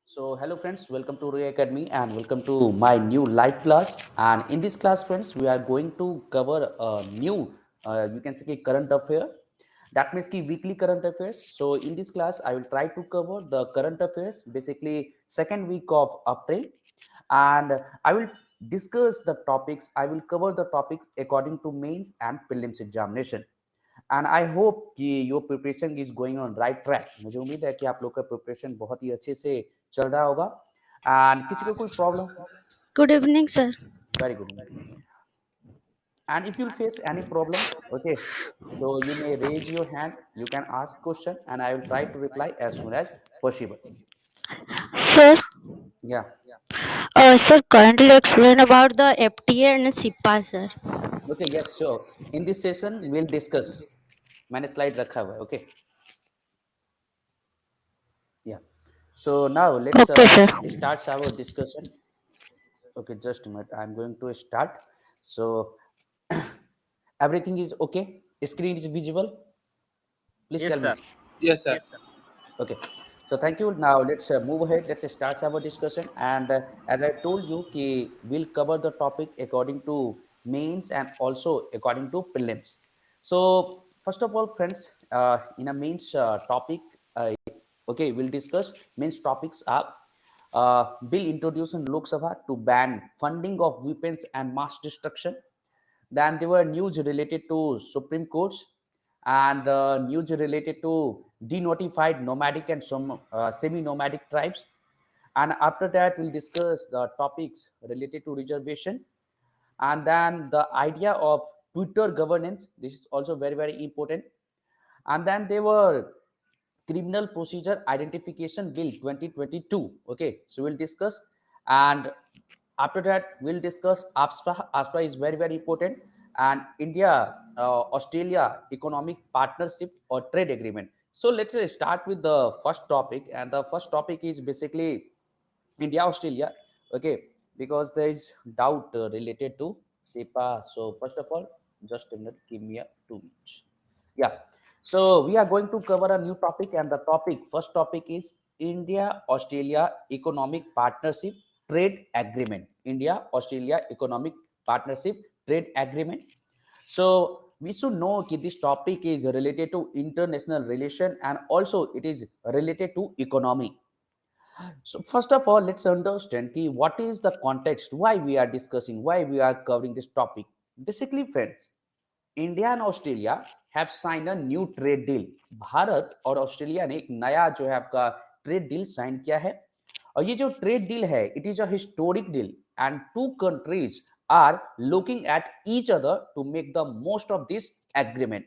So, hello friends, welcome to Ray Academy and welcome to my new live class. And in this class, friends, we are going to cover a new, you can say, current affair. That means ki weekly current affairs. So, in this class, I will try to cover the current affairs, basically second week of April, and I will discuss the topics. I will cover the topics according to mains and prelims examination. And I hope कि your preparation is going on right track. मुझे उम्मीद है कि आप लोग का preparation बहुत ही अच्छे से चल रहा होगा। एंड किसी को कोई problem? Good evening, sir. Very good. And if you face any problem, okay, so you may raise your hand, you can ask question and I will try to reply as soon as possible. Sir, Yeah. sir, currently explain about the FTA and SIPA, sir. Okay, yes, sure. In this session we'll discuss, मैंने slide रखा हुआ है, okay. Yeah, so now let's Okay, sir. start our discussion. Okay, just a minute, I'm going to start. So everything is okay, screen is visible, please Yes, tell me. sir. Yes, sir. Okay, so thank you. Now let's move ahead, let's start our discussion. And as I told you ki we'll cover the topic according to mains and also according to prelims. So first of all, friends, in a mains topic, okay, we'll discuss mains topics are bill introduced in Lok Sabha to ban funding of weapons and mass destruction. Then there were news related to Supreme Courts and news related to denotified nomadic and some semi-nomadic tribes. And after that, we'll discuss the topics related to reservation. And then the idea of Twitter governance. This is also very, very important. And then there were criminal procedure identification bill 2022. Okay, so we'll discuss. And after that we'll discuss ASPA is very, very important. And India Australia economic partnership or trade agreement. So let's start with the first topic, and the first topic is basically India Australia. Okay, because there is doubt related to SEPA. So first of all, just a minute, give me a 2 minutes. Yeah, so we are going to cover a new topic, and the topic first topic is India Australia economic partnership trade agreement. India Australia economic partnership trade agreement. So we should know that this topic is related to international relation and also it is related to economy. So first of all, let's understand what is the context, why we are discussing, why we are covering this topic. Basically, friends, India and Australia have sign a new trade deal. Bharat और Australia ने एक नया जो है आपका trade deal sign किया है। और ये जो ट्रेड डील है, it is a historic deal and two countries are looking at each other to make the most of this agreement.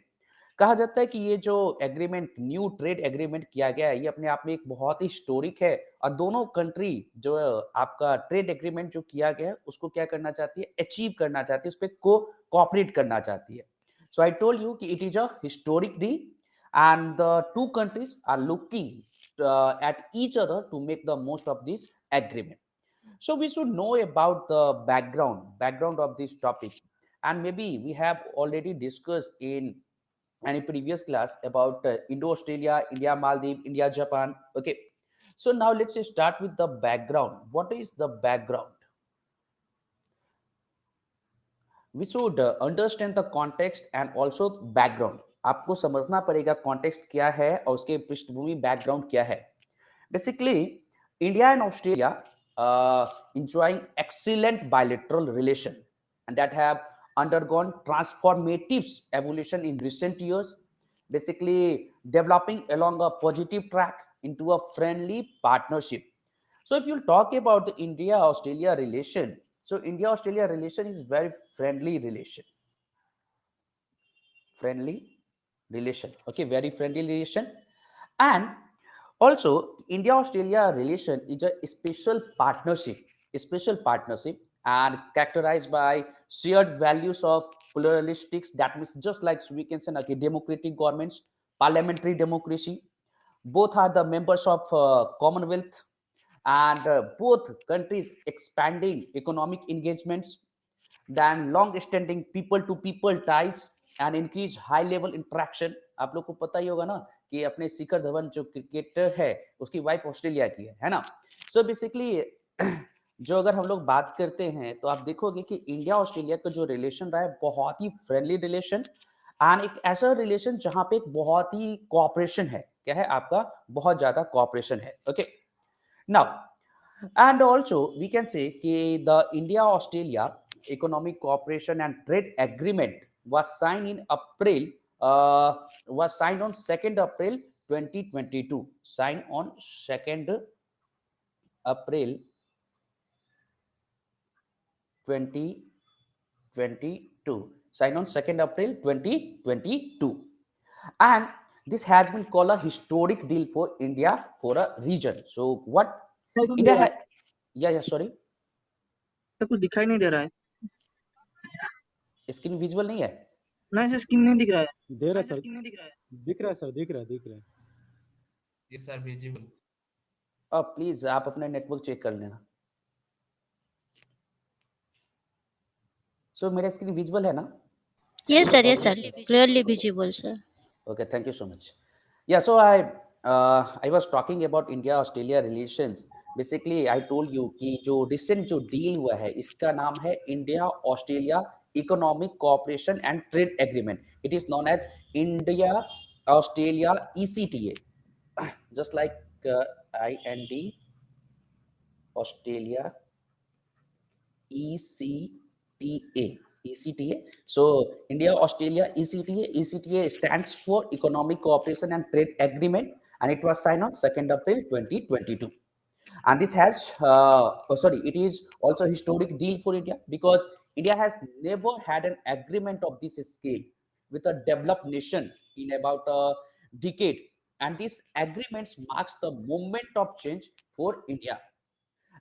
कहा जाता है कि ये जो एग्रीमेंट, न्यू ट्रेड एग्रीमेंट किया गया है, ये अपने आप में एक बहुत ही हिस्टोरिक है। और दोनों कंट्री जो आपका ट्रेड एग्रीमेंट जो किया गया है उसको क्या करना चाहती है, अचीव करना चाहती है, उस पर कोऑपरेट करना चाहती है। So I told you it is a historic deal, and the two countries are looking at each other to make the most of this agreement. So we should know about the background of this topic, and maybe we have already discussed in any previous class about Indo-Australia, India, Maldives, India, Japan. Okay, so now let's start with the background. What is the background? We should understand the context and also background. आपको समझना पड़ेगा context क्या है और उसके पृष्ठभूमि background क्या है। Basically India and Australia enjoying excellent bilateral relation and that have undergone transformative evolution in recent years, basically developing along a positive track into a friendly partnership. So if you talk about the India Australia relation, so India Australia relation is very friendly relation. Friendly relation. Okay, very friendly relation. And also India Australia relation is a special partnership and characterized by shared values of pluralistics. That means just like we can say okay, democratic governments, parliamentary democracy, both are the members of Commonwealth, and both countries expanding economic engagements, then long standing people to people ties and increase high level interaction. आप लोग को पता ही होगा ना कि अपने शिखर धवन जो cricketer है उसकी वाइफ ऑस्ट्रेलिया की है ना। सो बेसिकली जो अगर हम लोग बात करते हैं तो आप देखोगे कि इंडिया ऑस्ट्रेलिया का जो रिलेशन रहा है बहुत ही फ्रेंडली रिलेशन एंड एक ऐसा रिलेशन जहां पे एक बहुत ही कोऑपरेशन है, क्या है आपका, बहुत ज्यादा कोऑपरेशन है। Okay, now and also we can say कि the India Australia economic cooperation and trade agreement was signed in April, was signed on 2nd April 2022, signed on 2nd April 2022, signed on 2nd April 2022, and this has been called a historic deal for India for a region. So what दिखाई तो नहीं India दे रहा had, yeah, sorry, है, कुछ दिखाई नहीं दे रहा है स्क्रीन विजुअल नहीं है। ना, ऐसा स्क्रीन नहीं दिख रहा है, दे रहा है सर, दिख रहा है सर, दिख रहा है, दिख रहा है। Yes, sir, visible. अब प्लीज आप अपना नेटवर्क चेक कर लेना। सो मेरा स्क्रीन विजुअल है ना? Yes, sir. Yes, sir. Clearly visible, sir. Okay, thank you so much. Yeah, so I was talking about India Australia relations. Basically, I told you कि जो recent जो deal हुआ है इसका नाम है India Australia Economic Cooperation and Trade Agreement. It is known as India Australia ECTA, just like IND Australia ECTA. ECTA. So India Australia ECTA. ECTA stands for Economic Cooperation and Trade Agreement, and it was signed on 2nd April 2022. And this has, it is also a historic deal for India because India has never had an agreement of this scale with a developed nation in about a decade. And this agreement marks the moment of change for India,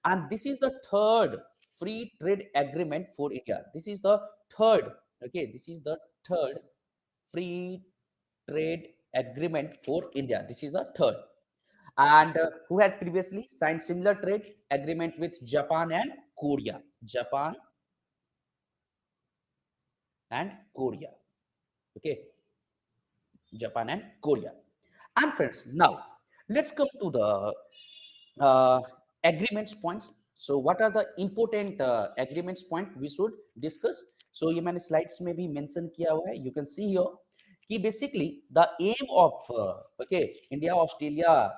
and this is the third free trade agreement for India. This is the third, okay, this is the third free trade agreement for India. This is the third. And who has previously signed similar trade agreement with Japan and Korea? Japan and Korea. Okay, Japan and Korea. And friends, now let's come to the agreements points. So what are the important agreements point we should discuss? So ये मैंने slides में भी mention किया हुआ है. You can see here कि basically the aim of okay India Australia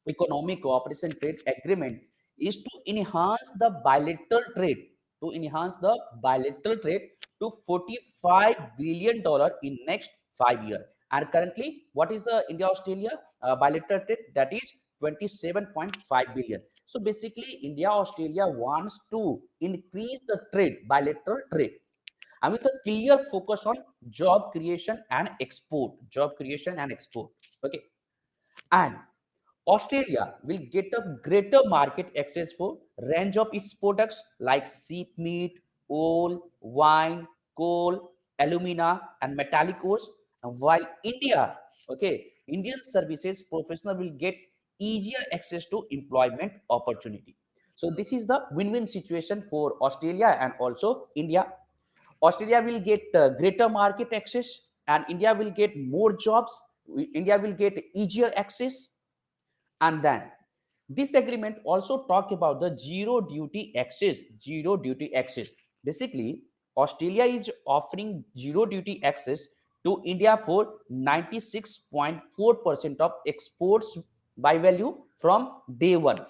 economic cooperation trade agreement is to enhance the bilateral trade, to enhance the bilateral trade to $45 billion in next 5 years. And currently, what is the India Australia bilateral trade? That is 27.5 billion. So basically, India Australia wants to increase the trade, bilateral trade, and with a clear focus on job creation and export, job creation and export. Okay, and Australia will get a greater market access for range of its products like sheep meat, wool, wine, coal, alumina, and metallic ores. And while India, okay, Indian services professional will get easier access to employment opportunity. So this is the win-win situation for Australia and also India. Australia will get greater market access, and India will get more jobs. India will get easier access, and then this agreement also talk about the zero duty access. Zero duty access, basically Australia is offering zero duty access to India for 96.4% of exports by value from day one,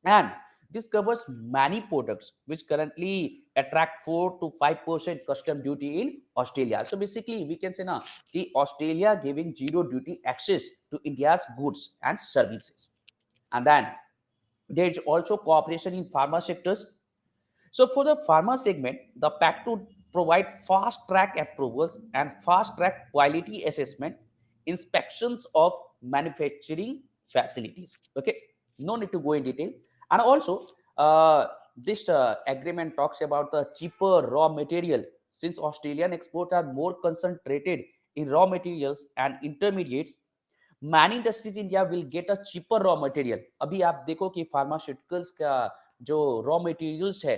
and this covers many products which currently attract 4 to 5% custom duty in Australia. So basically we can say now the Australia giving zero duty access to India's goods and services. And then there is also cooperation in pharma sectors. So for the pharma segment, the pact to provide fast track approvals and fast track quality assessment, inspections of manufacturing facilities. Okay, no need to go in detail. And also, this agreement talks about the cheaper raw material, since Australian exports are more concentrated in raw materials and intermediates. Many industries India will get a cheaper raw material. अभी आप देखो कि pharmaceuticals का जो raw materials है,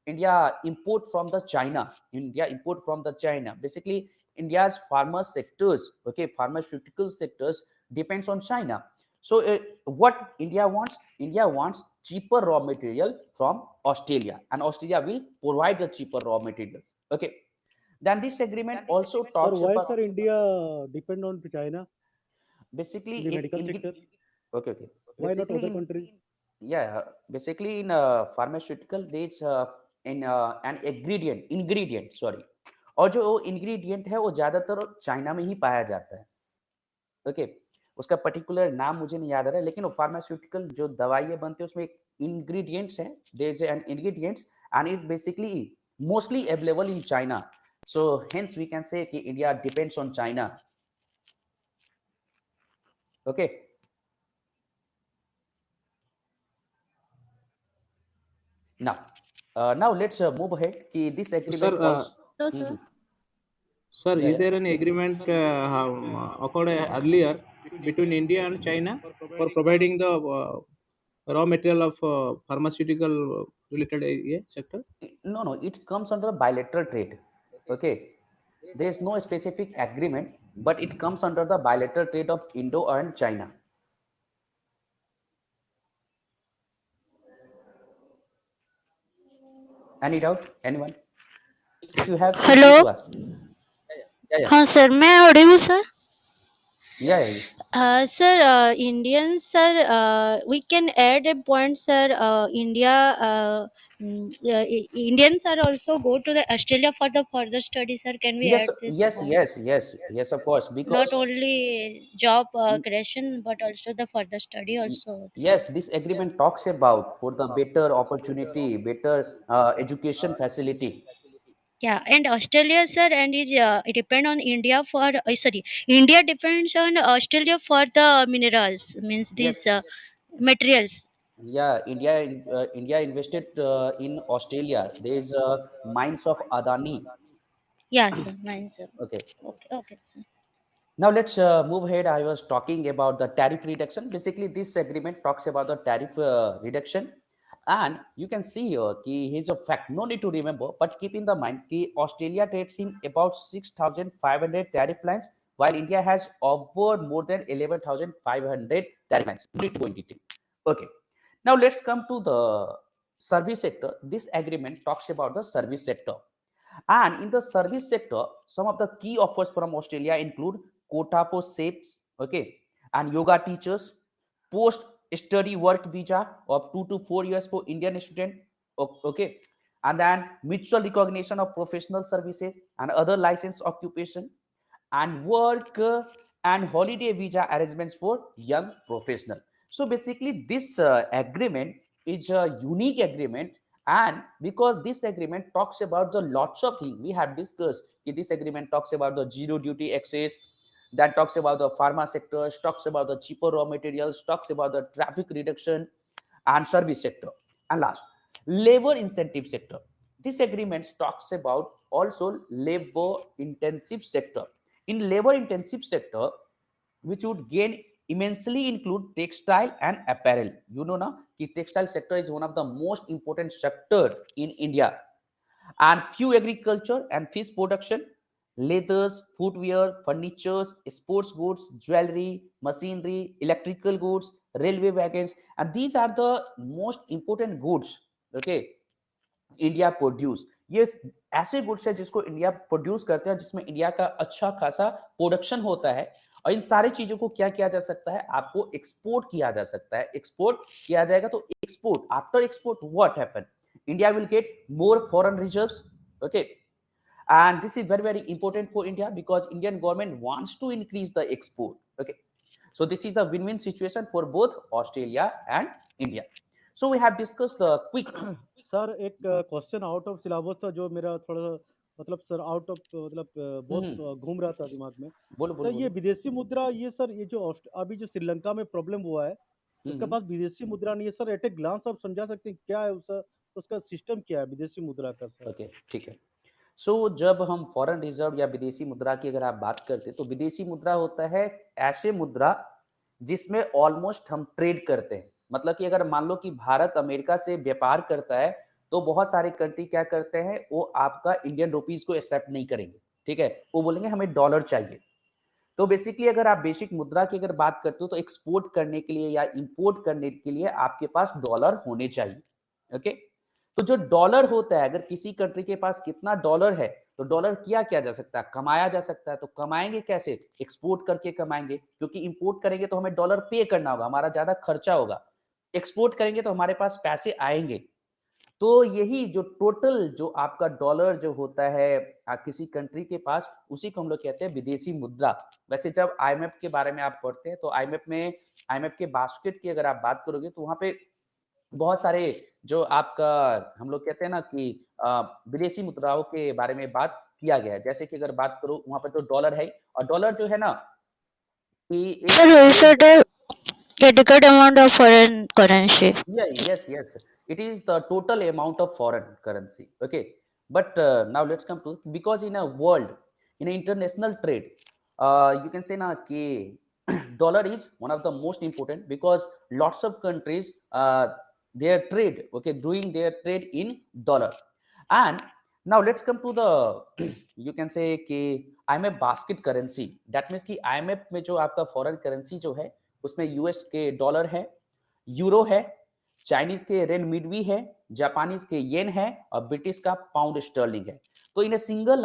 India import from the China, India import from the China. Basically India's pharma sectors, okay, pharmaceutical sectors depends on China. So what India wants? India wants cheaper raw material from Australia, and Australia will provide the cheaper raw materials. Okay. Then this agreement also Sir, talks why about sir India depend on China basically in the medical in sector? okay, okay. Why not Basically other in countries? yeah, basically in pharmaceutical there's in an ingredient sorry, और जो ingredient है वो ज्यादातर China में ही पाया जाता है. Okay. उसका पर्टिकुलर नाम मुझे नहीं याद आ रहा है, लेकिन वो फार्मास्यूटिकल जो दवाइयाँ बनती है उसमें इंग्रेडिएंट्स हैं, there is an ingredients and it basically mostly available in China. So hence we can say कि India depends on China. Okay. Now let's move ahead कि this So, sir, agreement also. So, sir. sir, Yeah, is yeah. there any agreement occurred earlier between India and China for providing the raw material of pharmaceutical related sector? No, it comes under bilateral trade. Okay. There is no specific agreement, but it comes under the bilateral trade of Indo and China. Any doubt? Anyone? If you have, feel free Hello. to ask. Yeah. हाँ sir, मैं audible sir? Yeah. Sir, Indians, sir, we can add a point, sir. Indians are also go to the Australia for the further study, sir. Can we Yes, add this yes, point? yes, yes, yes, of course. Not Because only job creation, but also the further study also. yes, this agreement talks about for the better opportunity, better education facility. Yeah, and Australia, sir, and is it depend on India for sorry, India depends on Australia for the minerals, means Yes, these materials. yeah. India invested in Australia. There is mines of Adani. Yeah, sir, mine, sir. Okay. Okay, sir. Now let's move ahead. I was talking about the tariff reduction. Basically, this agreement talks about the tariff reduction, and you can see here कि here's a fact. No need to remember, but keep in the mind कि Australia trades in about 6,500 tariff lines, while India has over more than 11,500 tariff lines. No need to go in detail. Okay. Now let's come to the service sector. This agreement talks about the service sector. And in the service sector, some of the key offers from Australia include quota for SAPes, okay, and yoga teachers, post-study work visa of 2 to 4 years for Indian student, okay, and then mutual recognition of professional services and other licensed occupation, and work and holiday visa arrangements for young professional. So basically, this agreement is a unique agreement, and because this agreement talks about the lots of things we have discussed, this agreement talks about the zero duty access, that talks about the pharma sectors, talks about the cheaper raw materials, talks about the traffic reduction and service sector, and last, labor incentive sector. This agreement talks about also labor intensive sector. In labor intensive sector, which would gain immensely include textile and apparel. You know now, the textile sector is one of the most important sector in India, and few agriculture and fish production, leathers, footwear, furnitures, sports goods, jewelry, machinery, electrical goods, railway wagons, and these are the most important goods. Okay, India produce, ये ऐसे goods है जिसको India produce करते हैं, जिसमें India का अच्छा खासा प्रोडक्शन होता है, और इन सारी चीजों को क्या किया जा सकता है, आपको एक्सपोर्ट किया जा सकता है. एक्सपोर्ट किया जाएगा तो export, after export what happen, India will get more foreign reserves. Okay, and this is very important for India because Indian government wants to increase the export. Okay, so this is the win-win situation for both Australia and India. So we have discussed the quick. Sir एक question out of syllabus था जो मेरा थोड़ा सा मतलब sir out of मतलब बहुत घूम रहा था दिमाग में. बोलो सर बोलो ये बोलो. विदेशी मुद्रा, ये सर ये जो अभी जो श्रीलंका में प्रॉब्लम हुआ है, उसके पास विदेशी मुद्रा नहीं है सर. एट ए ग्लांस आप समझा सकते हैं क्या है उसका सिस्टम क्या है विदेशी मुद्रा का सर? ओके, ठीक है. सो जब हम फॉरेन रिजर्व या विदेशी मुद्रा की अगर आप बात करते हैं, तो विदेशी मुद्रा होता है ऐसे मुद्रा जिसमें ऑलमोस्ट हम ट्रेड करते हैं. मतलब कि अगर मान लो कि भारत अमेरिका से व्यापार करता है, तो बहुत सारे कंट्री क्या करते हैं, वो आपका इंडियन रुपीज को एक्सेप्ट नहीं करेंगे. ठीक है, वो बोलेंगे हमें डॉलर चाहिए. तो बेसिकली अगर आप बेसिक मुद्रा की अगर बात करते हो तो एक्सपोर्ट करने के लिए या इंपोर्ट करने के लिए आपके पास डॉलर होने चाहिए। ओके, तो जो डॉलर होता है, अगर किसी कंट्री के पास कितना डॉलर है तो डॉलर किया जा सकता है, कमाया जा सकता है। तो कमाएंगे कैसे? एक्सपोर्ट करके कमाएंगे, क्योंकि इंपोर्ट करेंगे तो हमें डॉलर पे करना होगा, हमारा ज्यादा खर्चा होगा। एक्सपोर्ट करेंगे तो हमारे पास पैसे आएंगे। तो यही जो टोटल जो आपका डॉलर जो होता है किसी कंट्री के पास, उसी को हम लोग कहते हैं विदेशी मुद्रा। वैसे जब आईएमएफ के बारे में आप पढ़ते हैं तो आईएमएफ के बास्केट की अगर आप बात करोगे तो वहां पे बहुत सारे जो आपका हम लोग कहते हैं ना कि विदेशी मुद्राओं के बारे में बात किया गया है। जैसे कि अगर बात करो वहां पर तो डॉलर है, और डॉलर जो है ना कि Sir, you said adequate amount of foreign currency. yes, it is the total amount of foreign currency. Okay, but now let's come to, because in a world, in international trade, you can say na कि dollar is one of the most important, because lots of countries their trade, okay, doing their trade in dollar. And now let's come to the you can say कि IMF basket currency, that means कि IMF में जो आपका foreign currency जो है उसमें US के dollar है, यूरो है, चाइनीज के रेनमिनबी है, जापानीज के येन है, और ब्रिटिश का पाउंड स्टर्लिंग है। तो इन ए सिंगल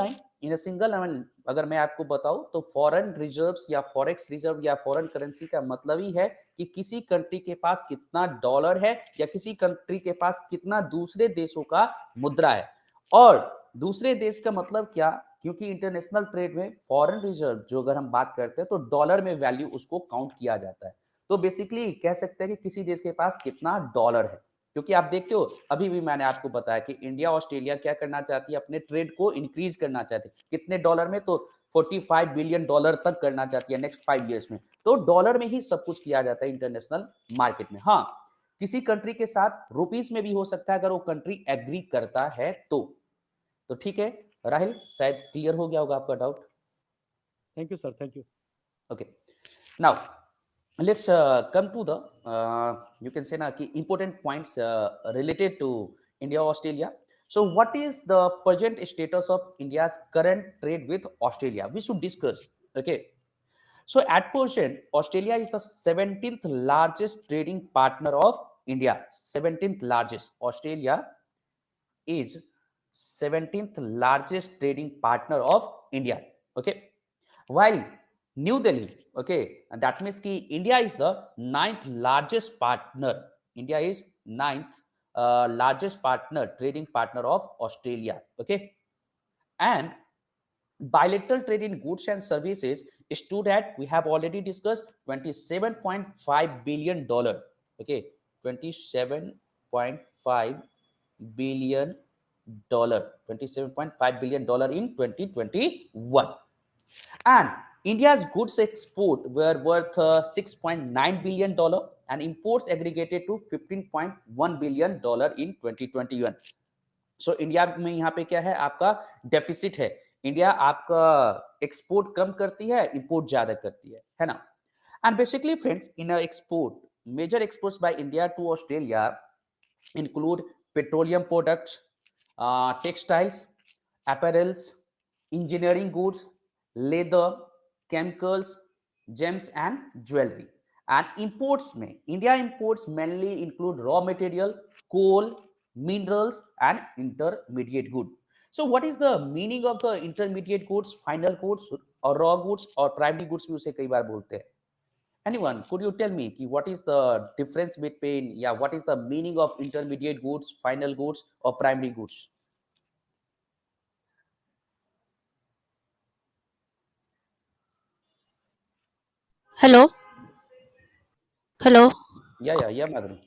लाइन अगर मैं आपको बताऊं तो फॉरेन रिजर्व्स या फॉरेक्स रिजर्व या फॉरेन करेंसी का मतलब ही है कि किसी कंट्री के पास कितना डॉलर है या किसी कंट्री के पास कितना दूसरे देशों का मुद्रा है। और दूसरे देश का मतलब क्या, क्योंकि इंटरनेशनल ट्रेड में फॉरेन रिजर्व जो अगर हम बात करते हैं तो डॉलर में वैल्यू उसको काउंट किया जाता है। तो बेसिकली कह सकते हैं कि किसी देश के पास कितना डॉलर है, क्योंकि आप देखते हो अभी भी मैंने आपको बताया कि इंडिया ऑस्ट्रेलिया क्या करना चाहती है, अपने ट्रेड को इंक्रीज करना चाहती है। कितने डॉलर में? तो 45 बिलियन डॉलर तक करना चाहती है नेक्स्ट 5 इयर्स में। तो डॉलर में ही सब कुछ किया जाता है इंटरनेशनल मार्केट में। हाँ, किसी कंट्री के साथ रुपीस में भी हो सकता है अगर वो कंट्री एग्री करता है तो ठीक है। राहिल, शायद क्लियर हो गया होगा आपका doubt. Thank you sir, thank you. Okay, now let's come to the you can say na ki important points related to India Australia. So what is the present status of India's current trade with Australia? We should discuss. Okay, so at present Australia is the 17th largest trading partner of India. 17th largest. Australia is 17th largest trading partner of India. Okay, while New Delhi, okay, and that means ki India is the ninth largest partner. India is ninth largest partner, trading partner of Australia. Okay, and bilateral trade in goods and services stood at, we have already discussed, $27.5 billion. Okay, $27.5 billion, $27.5 billion in 2021. And India's goods export were worth $6.9 billion and imports aggregated to $15.1 billion in 2021. So India में यहाँ पे क्या है, आपका deficit है। India आपका export कम करती है, इंपोर्ट ज्यादा करती है ना। And basically friends, in export, major exports by India to Australia include petroleum products, textiles, apparels, engineering goods, leather, chemicals, gems and jewelry. And imports में India imports mainly include raw material, coal, minerals and intermediate good. So what is the meaning of the intermediate goods, final goods or raw goods or primary goods भी उसे कई बार बोलते हैं। Anyone, could you tell me what is the difference between, what is the meaning of intermediate goods, final goods, or primary goods? Hello? Hello? Yeah, Madhuri.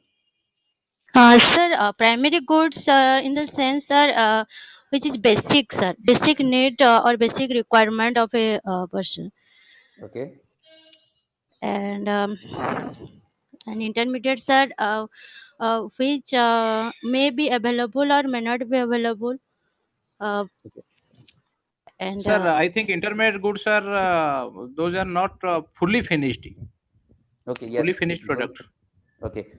Sir, primary goods in the sense, sir, which is basic, sir, basic need or basic requirement of a person. Okay. And an intermediate, sir, which may be available or may not be available. Okay. And Sir, I think intermediate goods are those are not fully finished. Okay. Yes. Fully finished product. Okay.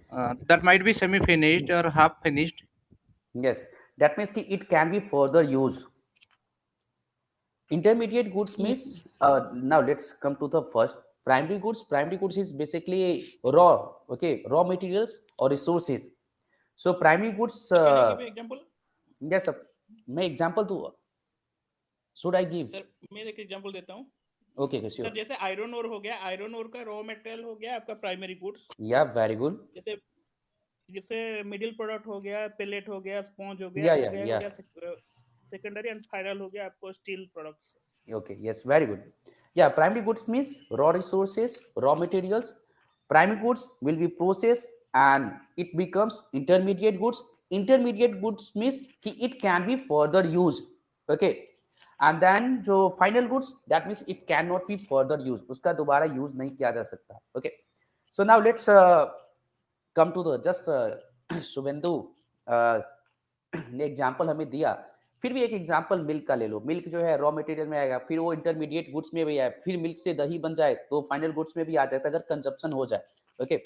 That might be semi-finished or half-finished. Yes. That means it can be further used. Intermediate goods means now let's come to the first primary goods. Primary goods is basically raw, okay, raw materials or resources. So primary goods, Sir, can you give an example? yes sir, मैं example दूँ, should I give? Sir मैं एक example देता हूँ. Okay, okay, sir sure. जैसे iron ore हो गया, iron ore का रॉ मटेरियल हो गया आपका primary goods. Yeah, very good. जैसे जैसे मिडिल प्रोडक्ट हो गया, पेलेट हो गया, स्पॉन्ज हो गया, Yeah, हो yeah, गया yeah. हो गया सेकेंडरी एंड फाइनल हो गया आपको steel products. Okay, yes, very good. Yeah, primary goods means raw resources, raw materials. Primary goods will be processed and it becomes intermediate goods. Intermediate goods means it can be further used. Okay, and then जो final goods, that means it cannot be further used. उसका दोबारा use नहीं किया जा सकता. Okay, so now let's come to the just Suvendu ने example हमें दिया, फिर भी एक एग्जाम्पल मिल्क का ले लो. मिल्क जो है रॉ मटेरियल में आएगा, फिर वो इंटरमीडिएट गुड्स में भी आए, फिर मिल्क से दही बन जाए तो फाइनल गुड्स में भी आ जाता है अगर कंजप्शन हो जाए. ओके,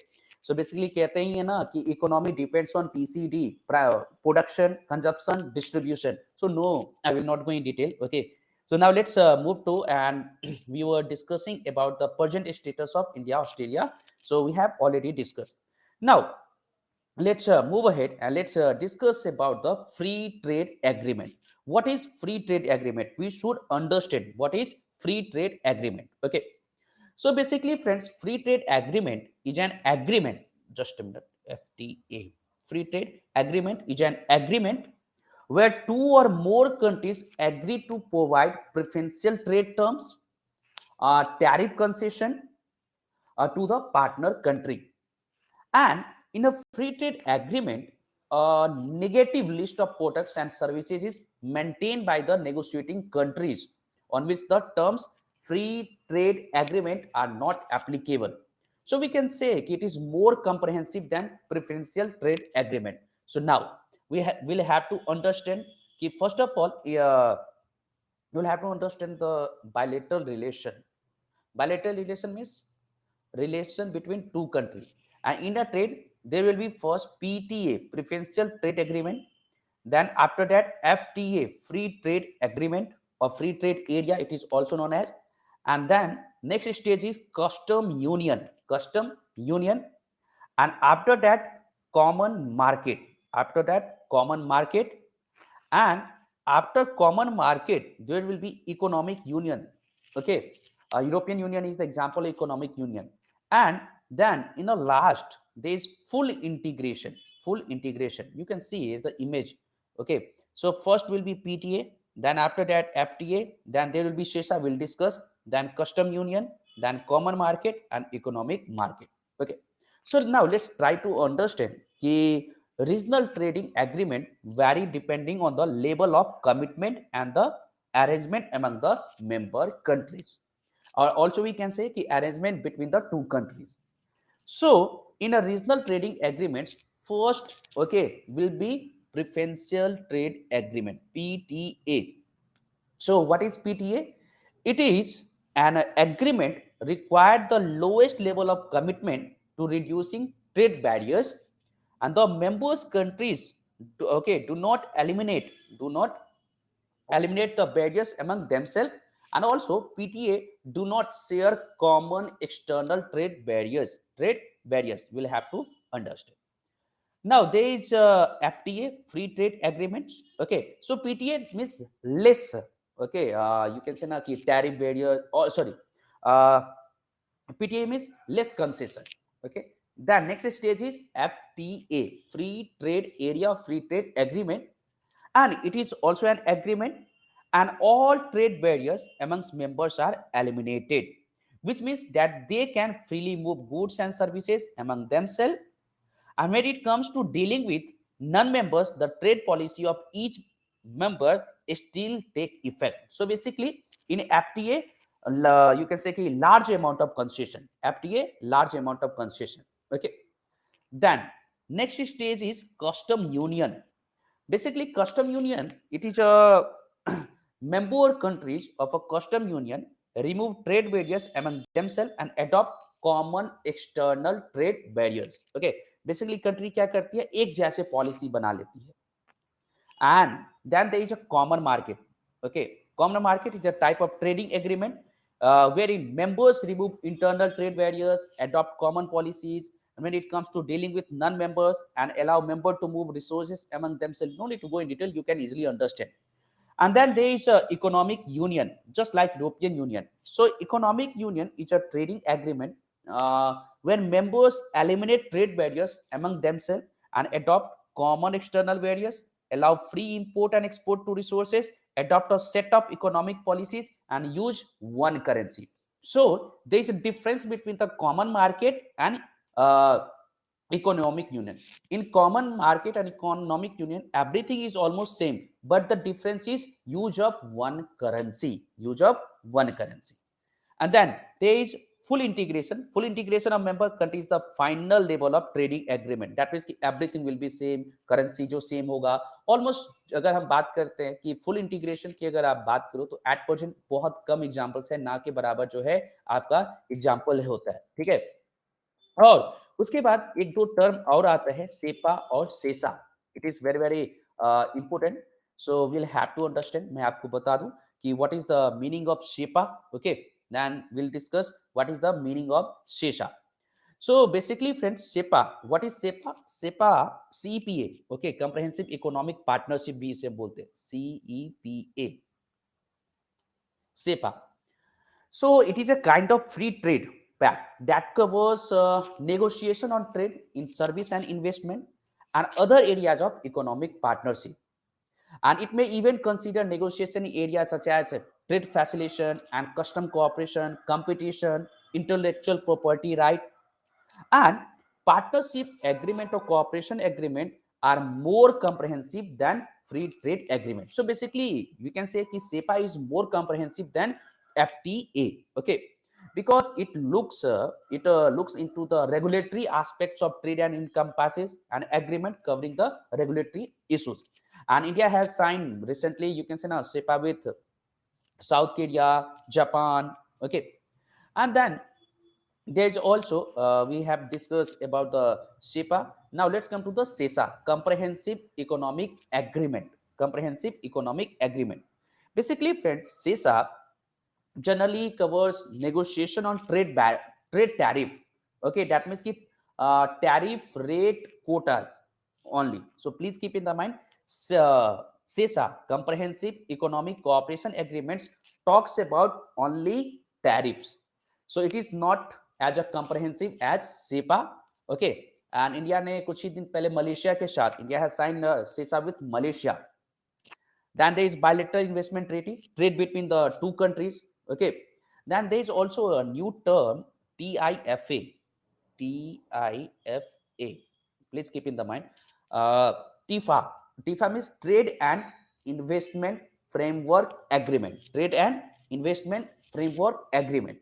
सो बेसिकली कहते ही है ना कि economy depends on PCD, production, consumption, distribution. So no, I will not go in detail. Okay, so now let's move to, and we were discussing about the present status of India Australia, so we have already discussed. Now let's move ahead and let's discuss about the free trade agreement. What is free trade agreement? We should understand what is free trade agreement. Okay, so basically friends, free trade agreement is an agreement, just a minute, FTA, free trade agreement is an agreement where two or more countries agree to provide preferential trade terms, tariff concession to the partner country. And in a free trade agreement, a negative list of products and services is maintained by the negotiating countries on which the terms free trade agreement are not applicable. So we can say it is more comprehensive than preferential trade agreement. So now we will have to understand, first of all, you will have to understand the bilateral relation. Bilateral relation means relation between two countries, and in a trade there will be first PTA, preferential trade agreement, then after that FTA, free trade agreement or free trade area it is also known as, and then next stage is custom union, and after that common market, after that common market, and after common market there will be economic union. Okay, European Union is the example of economic union, and then in the last there is full integration. Full integration, you can see is the image. Okay, so first will be PTA, then after that FTA, then there will be Shesha, will discuss, then custom union, then common market and economic market. Okay, so now let's try to understand the regional trading agreement vary depending on the level of commitment and the arrangement among the member countries, or also we can say the arrangement between the two countries. So in a regional trading agreements, first, okay, will be preferential trade agreement, PTA. So what is PTA? It is an agreement required the lowest level of commitment to reducing trade barriers, and the members countries do not eliminate the barriers among themselves, and also PTA do not share common external trade barriers will have to understand. Now there is FTA, free trade agreements. Okay, so PTA means less. Okay, you can say na ki tariff barrier, or sorry, uh, PTA means less concession. Okay, the next stage is FTA, free trade area, free trade agreement, and it is also an agreement and all trade barriers amongst members are eliminated, which means that they can freely move goods and services among themselves. And when it comes to dealing with non-members, the trade policy of each member still take effect. So basically in FTA, you can say large amount of concession, FTA large amount of concession. Okay, then next stage is custom union. Basically custom union, it is a member countries of a custom union remove trade barriers among themselves and adopt common external trade barriers. Okay, basically country क्या करती है, एक जैसे policy बना लेती है, and then there is a common market. Okay, Common market is a type of trading agreement wherein members remove internal trade barriers, adopt common policies, and when it comes to dealing with non-members and allow members to move resources among themselves. No need to go in detail, you can easily understand. And then there is a economic union, just like European Union. So economic union is a trading agreement when members eliminate trade barriers among themselves and adopt common external barriers, allow free import and export to resources, adopt a set of economic policies, and use one currency. So there is a difference between the common market and uh, economic union. In common market and economic union, everything is almost same, but the difference is use of one currency. Use of one currency. And then there is full integration. Full integration of member countries the final level of trading agreement. That means कि everything will be same, currency जो same होगा. Almost अगर हम बात करते हैं कि full integration की अगर आप बात करो तो at present बहुत कम examples है, ना के बराबर जो है आपका example होता है. ठीक है. और उसके बाद एक दो टर्म और आता है, सेपा और CECA. It is very very important. So will have to understand. मैं आपको बता दूं कि what is the meaning of CEPA. Okay, then will discuss what is the meaning of CECA. So basically friends, CEPA, what is CEPA? CEPA CPA, okay, comprehensive economic partnership भी इसे बोलते हैं, CEPA, CEPA. So it is a kind of free trade pact that covers negotiation on trade in service and investment and other areas of economic partnership. And it may even consider negotiation in areas such as trade facilitation and custom cooperation, competition, intellectual property right, and partnership agreement or cooperation agreement are more comprehensive than free trade agreement. So basically you can say that SEPA is more comprehensive than FTA. Okay, because it looks into the regulatory aspects of trade and encompasses an agreement covering the regulatory issues. And India has signed recently, you can say now, SEPA with South Korea, Japan. Okay, and then there's also we have discussed about the SEPA. Now let's come to the SESA, Comprehensive Economic Agreement. Comprehensive Economic Agreement. Basically, friends, SESA generally covers negotiation on trade tariff. Okay, that means keep tariff rate quotas only. So please keep in the mind, SESA, Comprehensive Economic Cooperation Agreements, talks about only tariffs. So it is not as a comprehensive as SEPA. Okay, and India ने कुछ ही दिन पहले Malaysia के साथ, India has signed SESA with Malaysia. Then there is bilateral investment treaty, trade between the two countries. Okay. Then there is also a new term, TIFA. TIFA. Please keep in the mind. TIFA. TIFA means Trade and Investment Framework Agreement. Trade and Investment Framework Agreement.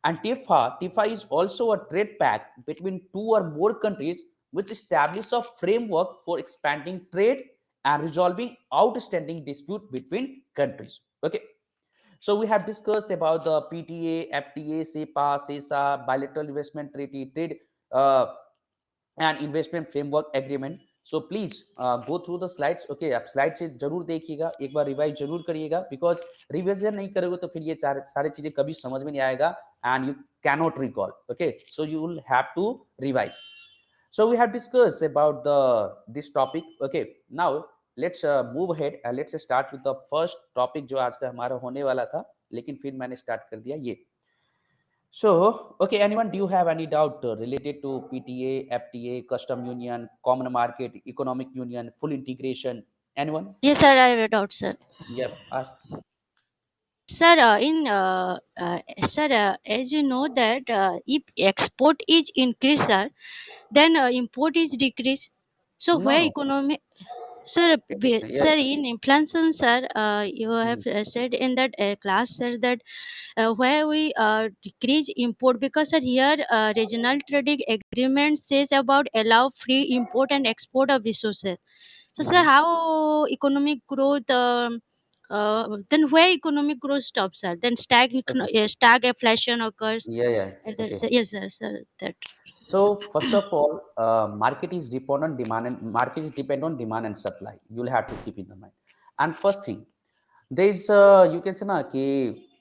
And TIFA is also a trade pact between two or more countries which establish a framework for expanding trade and resolving outstanding dispute between countries. Okay. So we have discussed about the PTA, FTA, SEPA, SESA, bilateral investment treaty, trade and investment framework agreement. So please go through the slides. Okay, आप slide से जरूर देखिएगा, एक बार revise जरूर करिएगा, because revision नहीं करोगे तो फिर ये सारी चीजें कभी समझ में नहीं आएगा and you cannot recall. Okay, so you will have to revise. So we have discussed about this topic. Okay, now let's move ahead and let's start with the first topic जो आज का हमारा होने वाला था, लेकिन फिर मैंने स्टार्ट कर दिया ये. So, okay, anyone, do you have any doubt related to PTA, FTA, custom union, common market, economic union, full integration? Anyone? Yes, sir. I have a doubt, sir. Yep, ask. Sir, sir, as you know that if export is increased, sir, then import is decreased. So No, where no. economic, sir, Yeah. sir, in inflation, sir, you have said in that class, sir, that where we decrease import because sir, here regional trading agreement says about allow free import and export of resources. So, sir, how economic growth? Then where economic growth stops, sir? Then Okay. stagflation occurs. Yeah. And Okay. yes, sir. That. So first of all, market is depend on demand and supply. You'll have to keep in the mind. And first thing, there is you can say na ki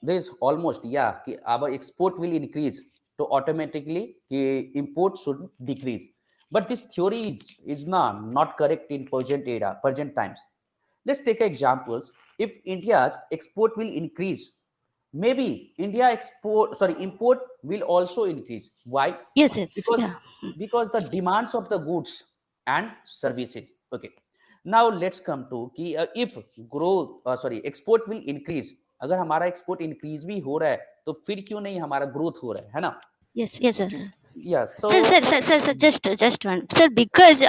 there is almost yeah ki our export will increase to automatically ki import should decrease, but this theory is not correct in present times. Let's take examples. If India's export will increase, maybe India export sorry import will also increase. Why? Yes, yes, because yeah. because the demands of the goods and services. Okay, now let's come to कि if growth sorry export will increase, अगर हमारा export increase भी हो रहा है तो फिर क्यों नहीं हमारा growth हो रहा है ना? Yes, yes, yes, sir. Yeah, so Sir, just one, sir, because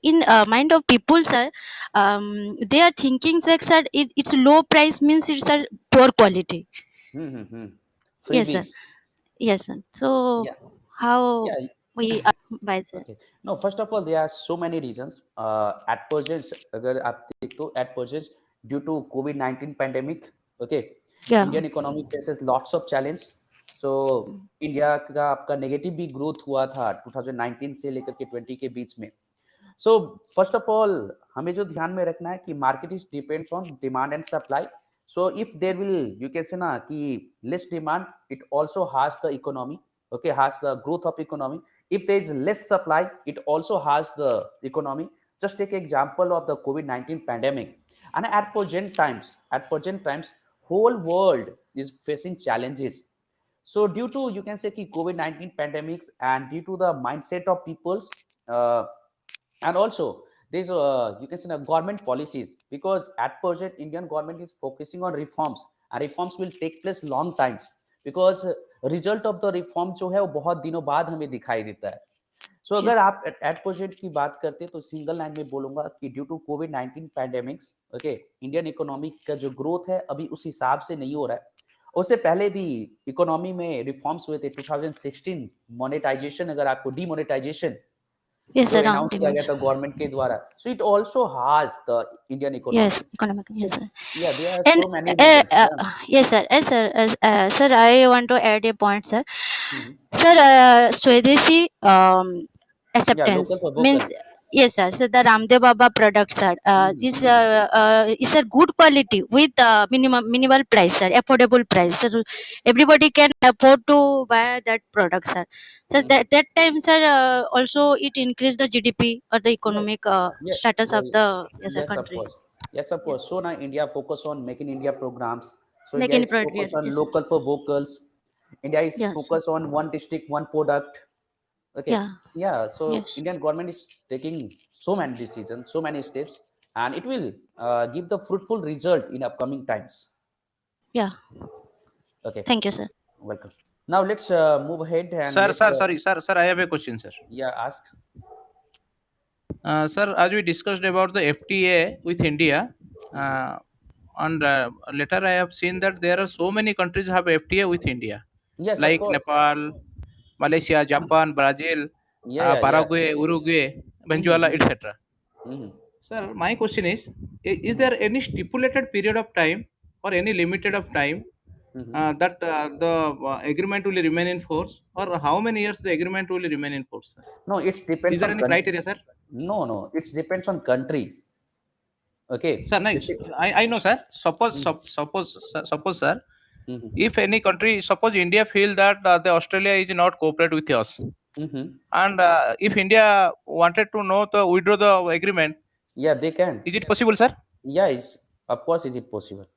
in mind of people, sir, they are thinking that, sir, it's low price means it's a poor quality. hmm. Yes, sir. Freebies. Yes, sir. So Yeah, how yeah. we buy, sir? Okay. No, first of all, there are so many reasons. At present, अगर आप देख तो at present, due to COVID-19 pandemic, okay, Yeah. Indian economy faces lots of challenge. So India का आपका negative भी growth हुआ था 2019 से लेकर के 20 के बीच में. सो फर्स्ट ऑफ ऑल हमें जो ध्यान में रखना है कि market is depends on demand and supply. So if there will you can say ना कि less demand it also has the economy, okay, has the growth of economy. If there is less supply, it also has the economy. Just take example of the COVID-19 pandemic. And at present times whole world is facing challenges. So due to you can say ki COVID-19 pandemics and due to the mindset of peoples, uh, and also there's you can say government policies, because at present Indian government is focusing on reforms and reforms will take place long times, because result of the reform जो है वो बहुत दिनों बाद हमें दिखाई देता है. सो Yes. अगर आप एट प्रेजेंट की बात करते हैं तो सिंगल लाइन में बोलूंगा कि ड्यू टू कोविड-19 पैंडेमिक्स, ओके, इंडियन इकोनॉमी का जो ग्रोथ है अभी उस हिसाब से नहीं हो रहा है. उससे पहले भी इकोनॉमी में रिफॉर्म्स हुए थे 2016 मोनेटाइजेशन, अगर आपको डीमोनेटाइजेशन Yes, जो sir. अनाउंस किया गया था गवर्नमेंट के द्वारा. So it also has the Indian Yes, economy. economic. Yes, so sir. Yeah there are And so many reasons. Yeah. yes, sir. Yes, sir. Sir, I want to add a point, sir. Hmm. Sir, Swadeshi या local acceptance for means, vocal. yes, sir. So the Ramdev Baba product, sir, is a good quality with minimal price, sir, affordable price. Sir, everybody can afford to buy that product, sir. So that time, sir, also it increase the GDP or the Yeah, economic yeah, status yeah, of the, yes, sir, yes, of country. course. Yes, of Yes, course. So now India focus on making India programs. So make India any is product. Yes, focused on yes, sir. local for vocals. India is Yes, sir. focused on one district, one product. Okay. Yeah. Yeah. So Yes. Indian government is taking so many decisions, so many steps, and it will give the fruitful result in upcoming times. Yeah. Okay. Thank you, sir. Welcome. Now let's move ahead and Sir, let's sir, I have a question, sir. yeah, ask. Sir, as we discussed about the FTA with India, uh, and later I have seen that there are so many countries have FTA with India, Yes, of like course. Nepal, Malaysia, Japan, Brazil, Yeah, yeah, yeah. Paraguay, Uruguay, Venezuela, Mm-hmm. etc. Mm-hmm. Sir, my question is: Is Mm-hmm. there any stipulated period of time or any limited of time Mm-hmm. that the agreement will remain in force, or how many years the agreement will remain in force, sir? No, it Is depends there on any country. criteria, sir? No, no, it depends on country. Okay. Sir, nice. I know, sir. Suppose, sir, Mm-hmm. if any country, suppose India feel that the Australia is not cooperate with us, Mm-hmm. and if India wanted to know the withdraw the agreement, Yeah, they can. is it possible, sir? Yeah, is of course is it possible.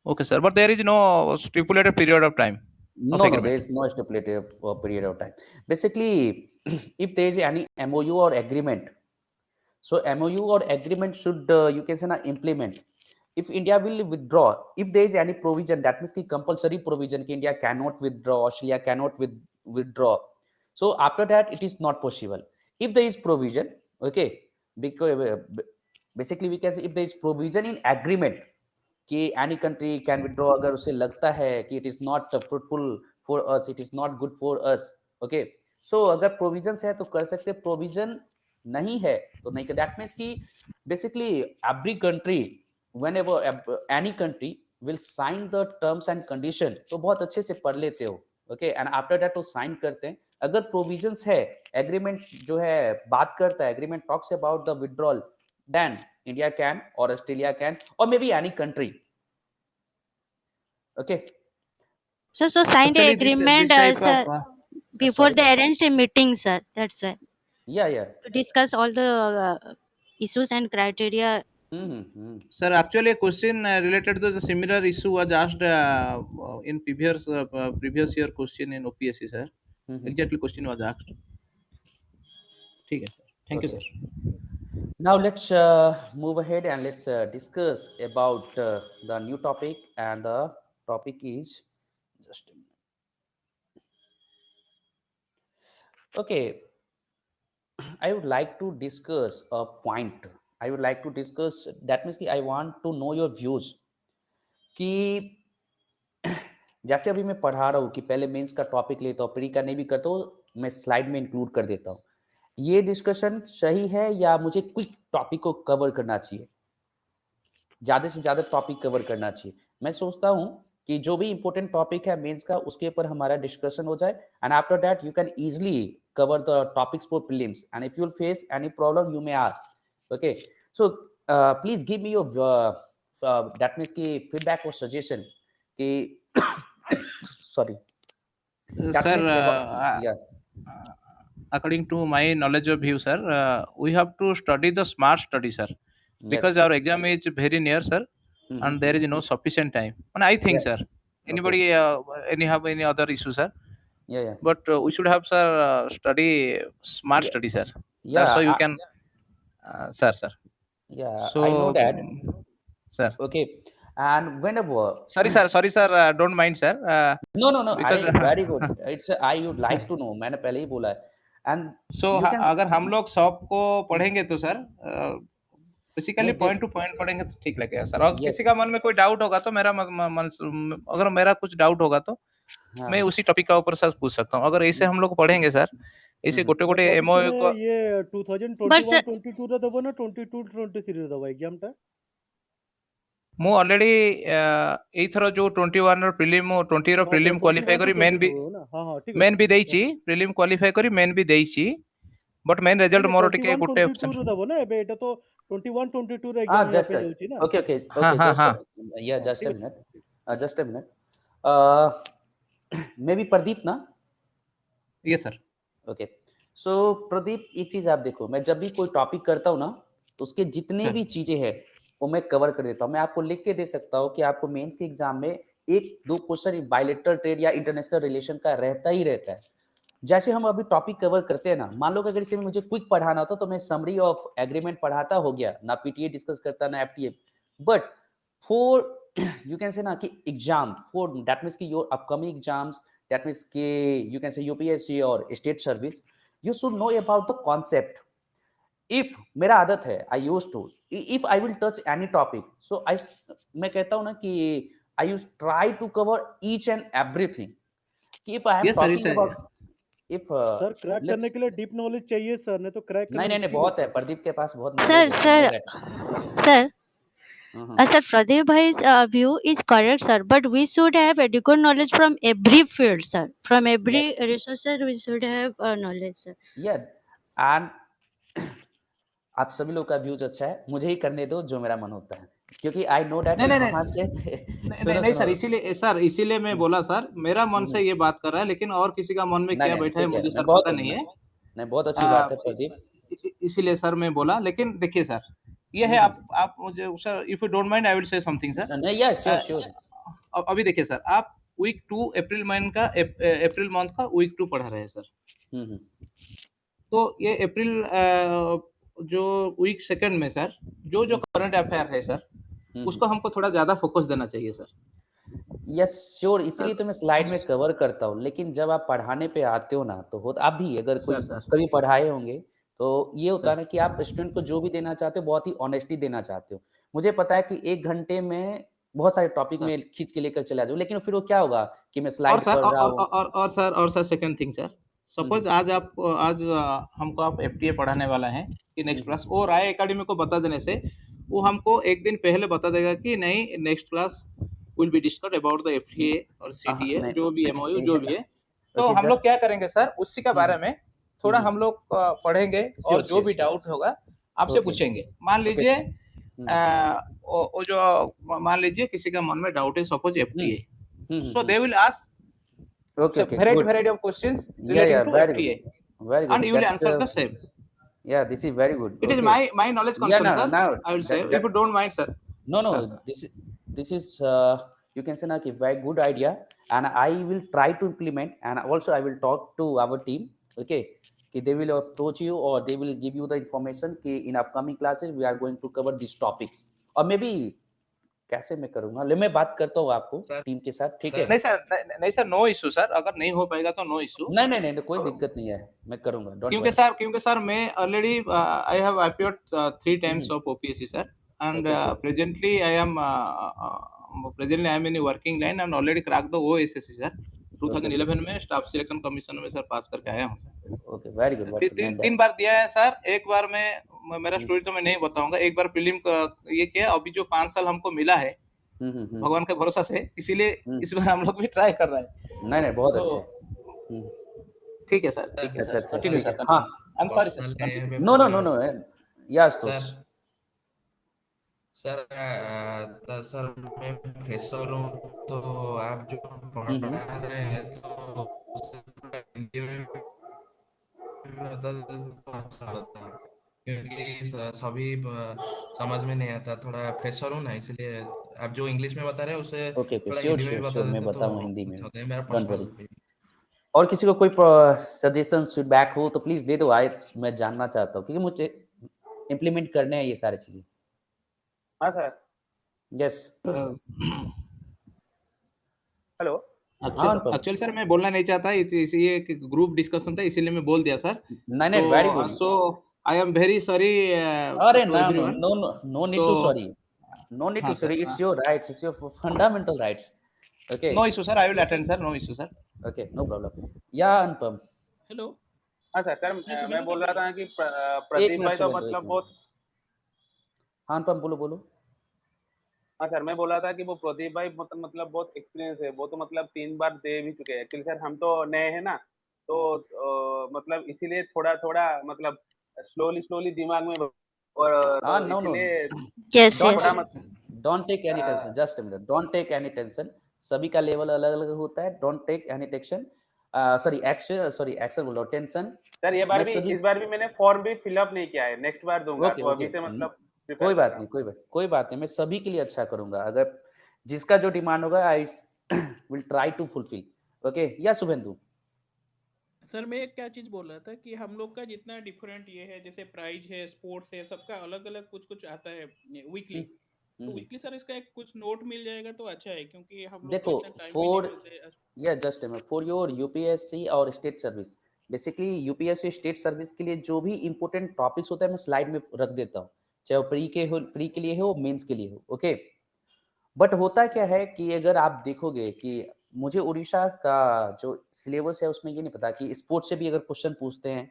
Okay, sir. But there is no stipulated period of time of No, no, there agreement. is no stipulated period of time. Basically, if there is any MOU or agreement, so MOU or agreement should you can say na implement. If India will withdraw, if there is any provision, that means ki compulsory provision ki India cannot withdraw, Australia cannot withdraw. So after that, it is not possible. If there is provision, okay, because basically we can say if there is provision in agreement कि any country can withdraw, अगर उसे लगता है कि it is not fruitful for us, it is not good for us. Okay, so अगर provisions है तो कर सकते, प्रोविजन नहीं है तो नहीं. दैट मीन्स कि basically every country whenever any country will sign the terms and condition, तो बहुत अच्छे से पढ़ लेते हो. ओके, एंड आफ्टर दैट वो साइन करते हैं. अगर प्रोविजंस है, एग्रीमेंट जो है बात करता है, agreement talks about the withdrawal, then India can, or Australia can, or maybe any country. Okay. So signed a Actually, agreement, this type sir, of before Sorry. they arranged a meeting, sir. That's why, Yeah. to discuss all the issues and criteria. Mm-hmm. sir, actually, a question related to the similar issue was asked in previous year question in OPSC, sir. Mm-hmm. Exactly, question was asked. ठीक है, sir. Thank you, Okay. sir. Now let's move ahead and let's discuss about the new topic, and the topic is just a minute. Okay, I would like to discuss a point. I would like to discuss, that means कि I want to know your views कि जैसे अभी मैं पढ़ा रहा हूँ कि पहले मेंस का टॉपिक लेता हूँ, प्री का नहीं भी करता हूँ, मैं स्लाइड में इंक्लूड कर देता हूँ। ये डिस्कशन सही है या मुझे क्विक टॉपिक को कवर करना चाहिए, ज़्यादा से ज़्यादा टॉपिक कवर करना चाहिए? मैं सोचता हूँ कि जो भी इंपॉर्टेंट टॉपिक है मेंस का, उसके ऊपर हमारा डिस्कशन हो जाए, and after that you can easily cover the topics for prelims, and if you will face any problem you may ask. Okay, so please give me your that means की feedback और suggestion कि sorry, that Sir, means या according to my knowledge of view, sir, we have to study the smart study, sir, because yes our exam is very near, sir, and there is no sufficient time. And I think, sir, okay anybody have any other issue, sir? या But we should have, sir, study smart study, sir. Yeah So you can, sir. Yeah So, I know that sir. Okay, and whenever Sorry, sir. Don't mind, sir. No no no, Because अरे very good, it's I would like to know, मैंने पहले ही बोला है, and so you can अगर हम लोग सबको पढ़ेंगे तो सर बेसिकली नहीं पॉइंट देख टू पॉइंट पढ़ेंगे तो ठीक लगेगा सर। और यस किसी का मन में कोई डाउट होगा तो अगर मेरा कुछ डाउट होगा तो हाँ मैं उसी टॉपिक का ऊपर सर पूछ सकता हूँ। अगर ऐसे हम लोग पढ़ेंगे सर, ऐसे गोटे गोटे एमओयू को ये But sir, 2021-22 रे दबो ना 22-23 रे दबो एग्जाम टा ମୁଁ ଅଲରେଡି ଏଇଥର ଯୋଉ 21 ର ପ୍ରିଲିମ୍ 20 ର ପ୍ରିଲିମ୍ କ୍ୱାଲିଫାଇ 21 କରି to 22 ना हाँ हाँ ठीक ମେନ୍ ଅଛି ବି ଦେଇଛି, ପ୍ରିଲିମ୍ କ୍ୱାଲିଫାଇ କରି ମେନ୍ ବି ଦେଇଛି, ବଟ୍ ମେନ୍ नहीं ରେଜଲ୍ଟ ମୋର ଟିକେ 21 ଗୋଟେ 22 रे दबो ना एबे एटा तो 21-22 रे हाँ एग्जाम यहाँ जस्ट पे जाउची ना ओके ओके हाँ ओके हाँ जस्ट हाँ या हाँ जस्ट ठीक अ अछि minute just a minute may be Pradeep ना, ये सर। ओके, सो प्रदीप एक चीज आप देखो, मैं जब भी कोई टॉपिक करता हूँ ना, तो उसके जितने सर भी चीजें हैं वो मैं कवर कर देता हूँ। मैं आपको लिख के दे सकता हूँ कि आपको मेंस के एग्जाम में एक दो क्वेश्चन बायलैटरल ट्रेड या इंटरनेशनल रिलेशन का रहता ही रहता है। जैसे हम अभी टॉपिक कवर करते हैं ना, मान लो कि अगर इसे मुझे क्विक पढ़ाना होता तो मैं समरी ऑफ एग्रीमेंट पढ़ाता, हो गया ना, पीटीए डिस्कस करता ना FTA, but for you can say ना कि एग्जाम फॉर दैट मीन्स कि your upcoming exams, that means कि यू कैन से यूपीएससी और state service, you should know about the concept. If मेरा आदत है, I use to, if I will touch any topic, so I, मैं कहता हूँ ना कि I use try to cover each and everything, कि इफ आई एम ये सर टॉकिंग इसे अबाउट, इफ सर क्रैक करने लेट्स, के लिए डीप नॉलेज चाहिए सर, नहीं तो क्रैक करना नहीं मुश्किल बहुत होता है, है प्रदीप के पास बहुत sir, नॉलेज है, I know sir, that. sir, sir, Pradeep bhai's view is correct, sir. But we should have adequate knowledge from every field, sir. From every yes resource, sir, we should have knowledge, sir. या, and आप सभी लोग का views अच्छा है, मुझे ही करने दो जो मेरा मन होता है, क्योंकि आई नो दैट नहीं नहीं वहां से नहीं नहीं सुनो नहीं सुनो, सर इसीलिए मैं बोला सर, मेरा मन से ये बात कर रहा है, लेकिन और किसी का मन में नहीं क्या नहीं बैठा है ठीक है, मुझे नहीं सर बहुत पता नहीं है। नहीं बहुत अच्छी बात आ, है प्रदीप। इसीलिए सर मैं बोला, लेकिन देखिए सर, ये है आप मुझे sir, if you don't mind I will say something sir. नहीं यस श्योर श्योर। अभी देखिए सर, आप वीक 2 अप्रैल मंथ का वीक 2 पढ़ा रहे हैं सर। तो ये अप्रैल जो वीक सेकंड में सर जो करंट अफेयर है सर, उसको हमको थोड़ा ज्यादा फोकस देना चाहिए सर। यस श्योर, इसीलिए तो मैं स्लाइड में कवर करता हूँ, लेकिन जब आप पढ़ाने पे आते हो ना, तो होता आप भी अगर कोई सर कभी पढ़ाए होंगे तो ये होता है सर ना कि आप स्टूडेंट को जो भी देना चाहते हो बहुत ही ऑनेस्टली देना चाहते हो। मुझे पता है कि 1 घंटे में बहुत सारे टॉपिक सर में खींच के लेकर चला जाऊँ, लेकिन फिर वो क्या होगा कि मैं और स्लाइड सर पढ़ रहा हूँ। और sir second thing sir, suppose आज हमको आप एफटीए पढ़ाने वाला है कि नेक्स्ट क्लास, वो राय एकेडमी को बता देने से वो हमको एक दिन पहले बता देगा कि नहीं, next class will be discussed about the FTA और सीटीए, नहीं जो भी एमओयू जो भी है। तो ओके हम लोग जस्ट क्या करेंगे सर, उसी के बारे में थोड़ा हम लोग पढ़ेंगे, और श्योर जो श्योर भी श्योर डाउट होगा आपसे ओके पूछेंगे। मान ओके लीजिए वो जो मान लीजिए किसी का मन में डाउट है, suppose FTA, so they will ask Okay, okay, variety good. of questions Yeah, relating yeah, to very FTA, good, very and good. you will That's answer the same. yeah, this is very good. It is Okay. my knowledge Yeah, concern, no, sir. now I will say, that if you don't mind, sir. no, no, Sir. this is you can say like a very good idea, and I will try to implement, and also I will talk to our team. Okay, कि they will approach you or they will give you the information कि in upcoming classes we are going to cover these topics, or maybe कैसे मैं करूंगा, ले मैं बात करता हूँ आपको सर टीम के साथ, ठीक सर है? नहीं सर, नो इशू सर, अगर नहीं हो पाएगा तो नो इशू। नहीं नहीं नहीं, कोई दिक्कत नहीं है, मैं करूंगा, डोंट क्योंकि सर मैं already I have appeared 3 times of OPSC sir, and Okay, good. presently I am in working line and already cracked the OSSC sir। Okay, good. 2011 में स्टाफ सिलेक्शन कमीशन में सर पास करके आया हूँ sir. Okay, very good, very good. तीन बार दिया है sir. एक बार में मेरा हम्म, स्टोरी तो मैं नहीं बताऊंगा। एक बार प्रीलिम ये किया, अभी जो 5 साल हमको मिला है हम्म। भगवान के भरोसा से, इसीलिए हम्म, इस बार हम लोग भी ट्राई कर रहे हैं। नहीं नहीं, बहुत अच्छे। तो ठीक है सर, ठीक है अच्छा सर, अच्छा, कंटिन्यू ठीक सर, है, हाँ। Continue. I am sorry sir, personal continue. पे नो नो बोल नो रहे नो, हैं यस तो सर। सर सर मैं फ्रेशर हूँ, तो आप जो पढ़ा रहे हैं तो उसे थोड़ा हिंदी में भी बता देते तो अच्छा होता, क्योंकि सभी समझ में नहीं आता। थोड़ा फ्रेशर हूँ ना, इसलिए आप जो इंग्लिश में बता रहे हैं उसे ओके ओके, थोड़ा श्योर हिंदी में भी श्योर बता श्योर, मैं देते तो बताऊंगा हिंदी में, अच्छा होता है, मेरा डोंट वरी। पर्सनल। और किसी को कोई सजेशन फीडबैक हो तो प्लीज दे दो, आए मैं जानना चाहता हूँ, क्योंकि मुझे इम्प्लीमेंट करने हैं ये सारी चीजें। हाँ सर, यस, हेलो। हाँ अनुपम। एक्चुअली सर मैं बोलना नहीं चाहता, ये ग्रुप डिस्कशन था इसीलिए मैं बोल दिया सर। नहीं नहीं, very good. So I am very sorry अरे टू ना, no everyone. No no need to sorry, no need हाँ to sir, sorry, it's your rights, it's your fundamental rights. Okay no issue sir, I will attend sir, no issue sir. Okay, no problem. Yeah Anupam, hello. हाँ sir, नहीं, मैं सुमित बोल sir रहा बोलो। था कि एक प्रदीप मिनट भाई तो सुबह, एक मतलब मिनट। बहुत। हाँ अनुपम, बोलो बोलो। हाँ सर, मैं बोल रहा था कि वो प्रदीप भाई मतलब बहुत एक्सपीरियंस है। वो तो मतलब 3 बार दे भी चुके हैं। एक्चुअली सर हम तो नए हैं ना, तो मतलब इसीलिए थोड़ा मतलब स्लोली दिमाग में, और हाँ, तो नो नो, इसीलिए Yes, डोंट थोड़ा yes. मत don't take any uh, tension, just a minute, don't take any tension. सभी का लेवल अलग अलग होता है, don't take any tension, sorry action बोलो, टेंशन। सर मैं सभी, इस बार भी मैंने फॉर्म भी फिलअप नहीं किया है। नेक्स्ट बार दूंगा, ओके तो ओके, अभी से मतलब प्रिपेयर कोई कर बात रहा नहीं, हूँ। कोई बात नहीं, मैं सभी के लिए अच्छा करूंगा। अगर जिसका जो डिमांड होगा I will try to fulfil. Okay, yeah Shubhendu. Sir मैं एक क्या चीज़ बोल रहा था कि हम लोग का जितना डिफरेंट ये है, जैसे प्राइज है, स्पोर्ट्स है, सबका अलग अलग कुछ कुछ आता है वीकली। तो हम्म। वीकली सर इसका एक कुछ नोट मिल जाएगा तो अच्छा है, क्योंकि हम लोग को देखो, इतना टाइम भी नहीं फॉर मिलता है। या जस्ट फॉर योर यूपीएससी और state service, basically UPSC state service के लिए जो भी इंपॉर्टेंट टॉपिक्स होता है मैं स्लाइड में रख देता हूँ, चाहे वो प्री के लिए हो, मेंस के लिए हो। ओके, बट होता क्या है कि अगर आप देखोगे कि मुझे उड़ीसा का जो सिलेबस है उसमें ये नहीं पता कि स्पोर्ट्स से भी अगर क्वेश्चन पूछते हैं,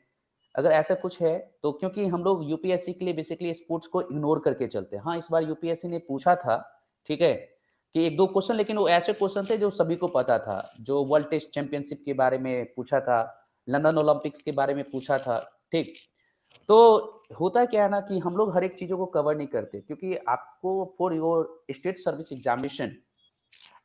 अगर ऐसा कुछ है तो, क्योंकि हम लोग यूपीएससी के लिए बेसिकली स्पोर्ट्स को इग्नोर करके चलते हैं। हाँ, इस बार यूपीएससी ने पूछा था, ठीक है, कि एक दो क्वेश्चन, लेकिन वो ऐसे क्वेश्चन थे जो सभी को पता था। जो वर्ल्ड टेस्ट चैंपियनशिप के बारे में पूछा था, लंदन ओलंपिक्स के बारे में पूछा था, ठीक। तो होता क्या है ना कि हम लोग हर एक चीजों को कवर नहीं करते, क्योंकि आपको for your state service examination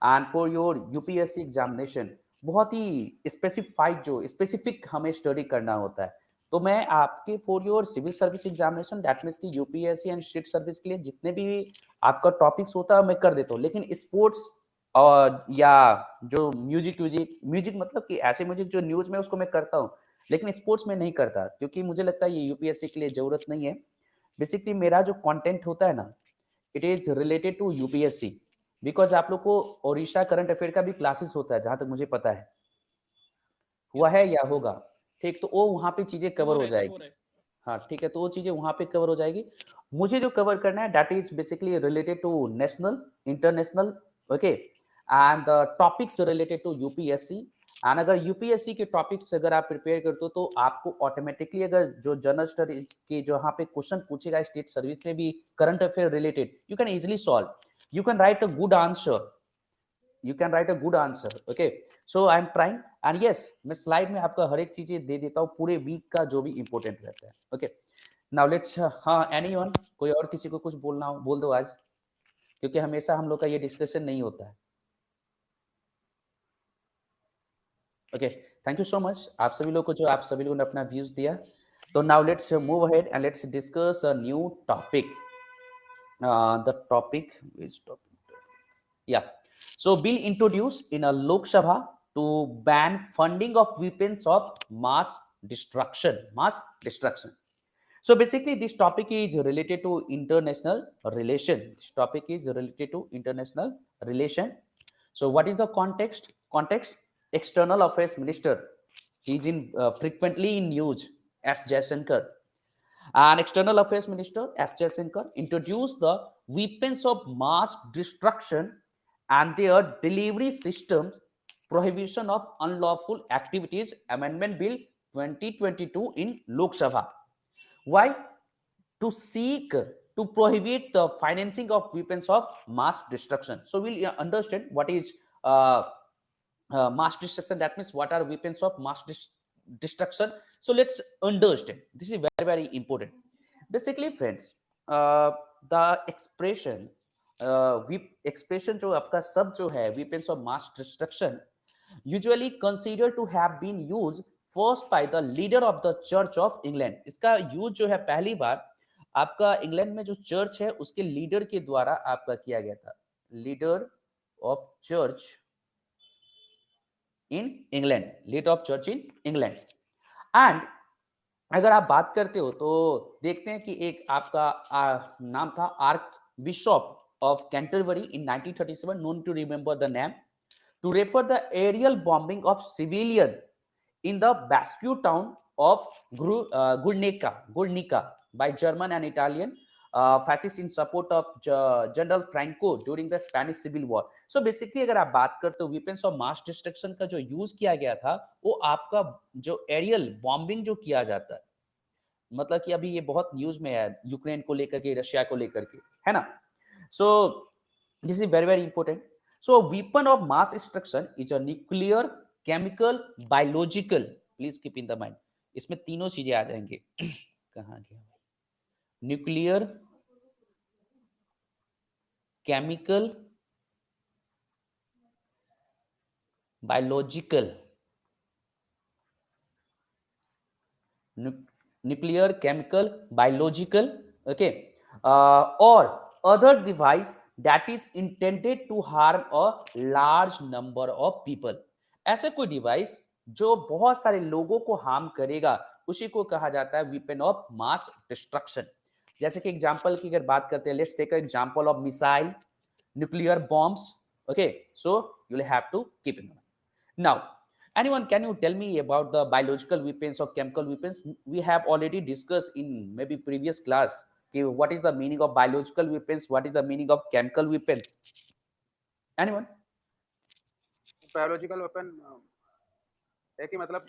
and for your UPSC examination बहुत ही स्पेसिफाइड, जो स्पेसिफिक हमें स्टडी करना होता है। तो मैं आपके for your civil service examination, that means की यूपीएससी एंड स्टेट सर्विस के लिए जितने भी आपका टॉपिक्स होता है मैं कर देता हूँ, लेकिन स्पोर्ट्स और या जो म्यूजिक म्यूजिक मतलब कि ऐसे म्यूजिक जो न्यूज में उसको मैं करता हूँ, लेकिन स्पोर्ट्स में नहीं करता, क्योंकि मुझे लगता है ये यूपीएससी के लिए जरूरत नहीं है। बेसिकली मेरा जो कंटेंट होता है ना, it is related to UPSC, because आप लोग को ओडिशा करंट अफेयर का भी क्लासेस होता है, जहां तक मुझे पता है, हुआ है या होगा, ठीक। तो वो वहां पे चीजें कवर हो हो रहा है सर, हो जाएगी। रहा है। हाँ ठीक है, तो वो चीजें वहां पे कवर हो जाएगी। मुझे जो कवर करना है that is basically related to national, international, okay, and the topics related to UPSC. And अगर यूपीएससी के टॉपिक्स अगर आप प्रिपेयर करते हो तो आपको ऑटोमेटिकली, अगर जो जनरल स्टडीज के जो यहाँ पे क्वेश्चन पूछेगा स्टेट सर्विस में भी current affair related, you can easily solve, you can write a good answer, you can write a good answer. Okay, so I am trying, and yes मैं slide में आपका हर एक चीजें दे देता हूँ पूरे वीक का जो भी इंपॉर्टेंट रहता है। ओके, नाउ लेट्स, हाँ एनीवन, कोई और किसी को कुछ बोलना हो बोल दो आज, क्योंकि हमेशा हम लोग का ये डिस्कशन नहीं होता है। Okay, thank you so much आप सभी लोग को, जो आप सभी लोगों ने अपना व्यूज दिया। तो now let's move ahead and let's discuss a new topic. The topic is topic. Yeah. So bill introduced in a Lok Sabha to ban funding of weapons of mass destruction. Mass destruction. So basically, this topic is related to international relation. This topic is related to international relation. So what is the context? Context: External Affairs Minister. He is in frequently in news as Jaishankar. And External Affairs Minister S. Jaishankar introduced the Weapons of Mass Destruction and Their Delivery Systems Prohibition of Unlawful Activities Amendment Bill 2022 in Lok Sabha. Why? To seek to prohibit the financing of weapons of mass destruction. So we'll understand what is mass destruction. That means what are weapons of mass destruction. So let's understand. This is very, very important. Basically, friends, the expression expression जो आपका सब जो है weapons of mass destruction usually considered to have been used first by the leader of the Church of England. इसका use जो है पहली बार आपका इंग्लैंड में जो चर्च है उसके लीडर के द्वारा आपका किया गया था, leader of church in England, leader of church in England. And अगर आप बात करते हो तो देखते हैं कि एक आपका नाम था archbishop of Canterbury in 1937, known to remember the name, to refer the aerial bombing of civilian in the Basque town of Guernica by German and Italian fascists in support of General Franco during the Spanish Civil War. So basically अगर आप बात करते हो weapons of mass destruction का जो use किया गया था वो आपका जो एरियल बॉम्बिंग जो किया जाता है, मतलब कि अभी ये बहुत न्यूज में है यूक्रेन को लेकर के, रशिया को लेकर के, है ना। So this is very very important. So weapon of mass destruction is a nuclear, chemical, biological, please keep in the mind, इसमें तीनों चीजें आ जाएंगे। कहाँ गया? Nuclear, chemical, biological, nuclear, chemical, biological, okay, or other device that is intended to harm a large number of people. ऐसे कोई device जो बहुत सारे लोगों को हार्म करेगा उसी को कहा जाता है weapon of mass destruction. जैसे कि एग्जांपल की अगर बात करते हैं, let's take example of missile, nuclear bombs, okay, so you'll have to keep in mind. Now, anyone, can you tell me about the biological weapons or chemical weapons? We have already discussed in maybe previous class, okay, what is the meaning of biological weapons, what is the meaning of chemical weapons? Anyone? Biological weapon है कि मतलब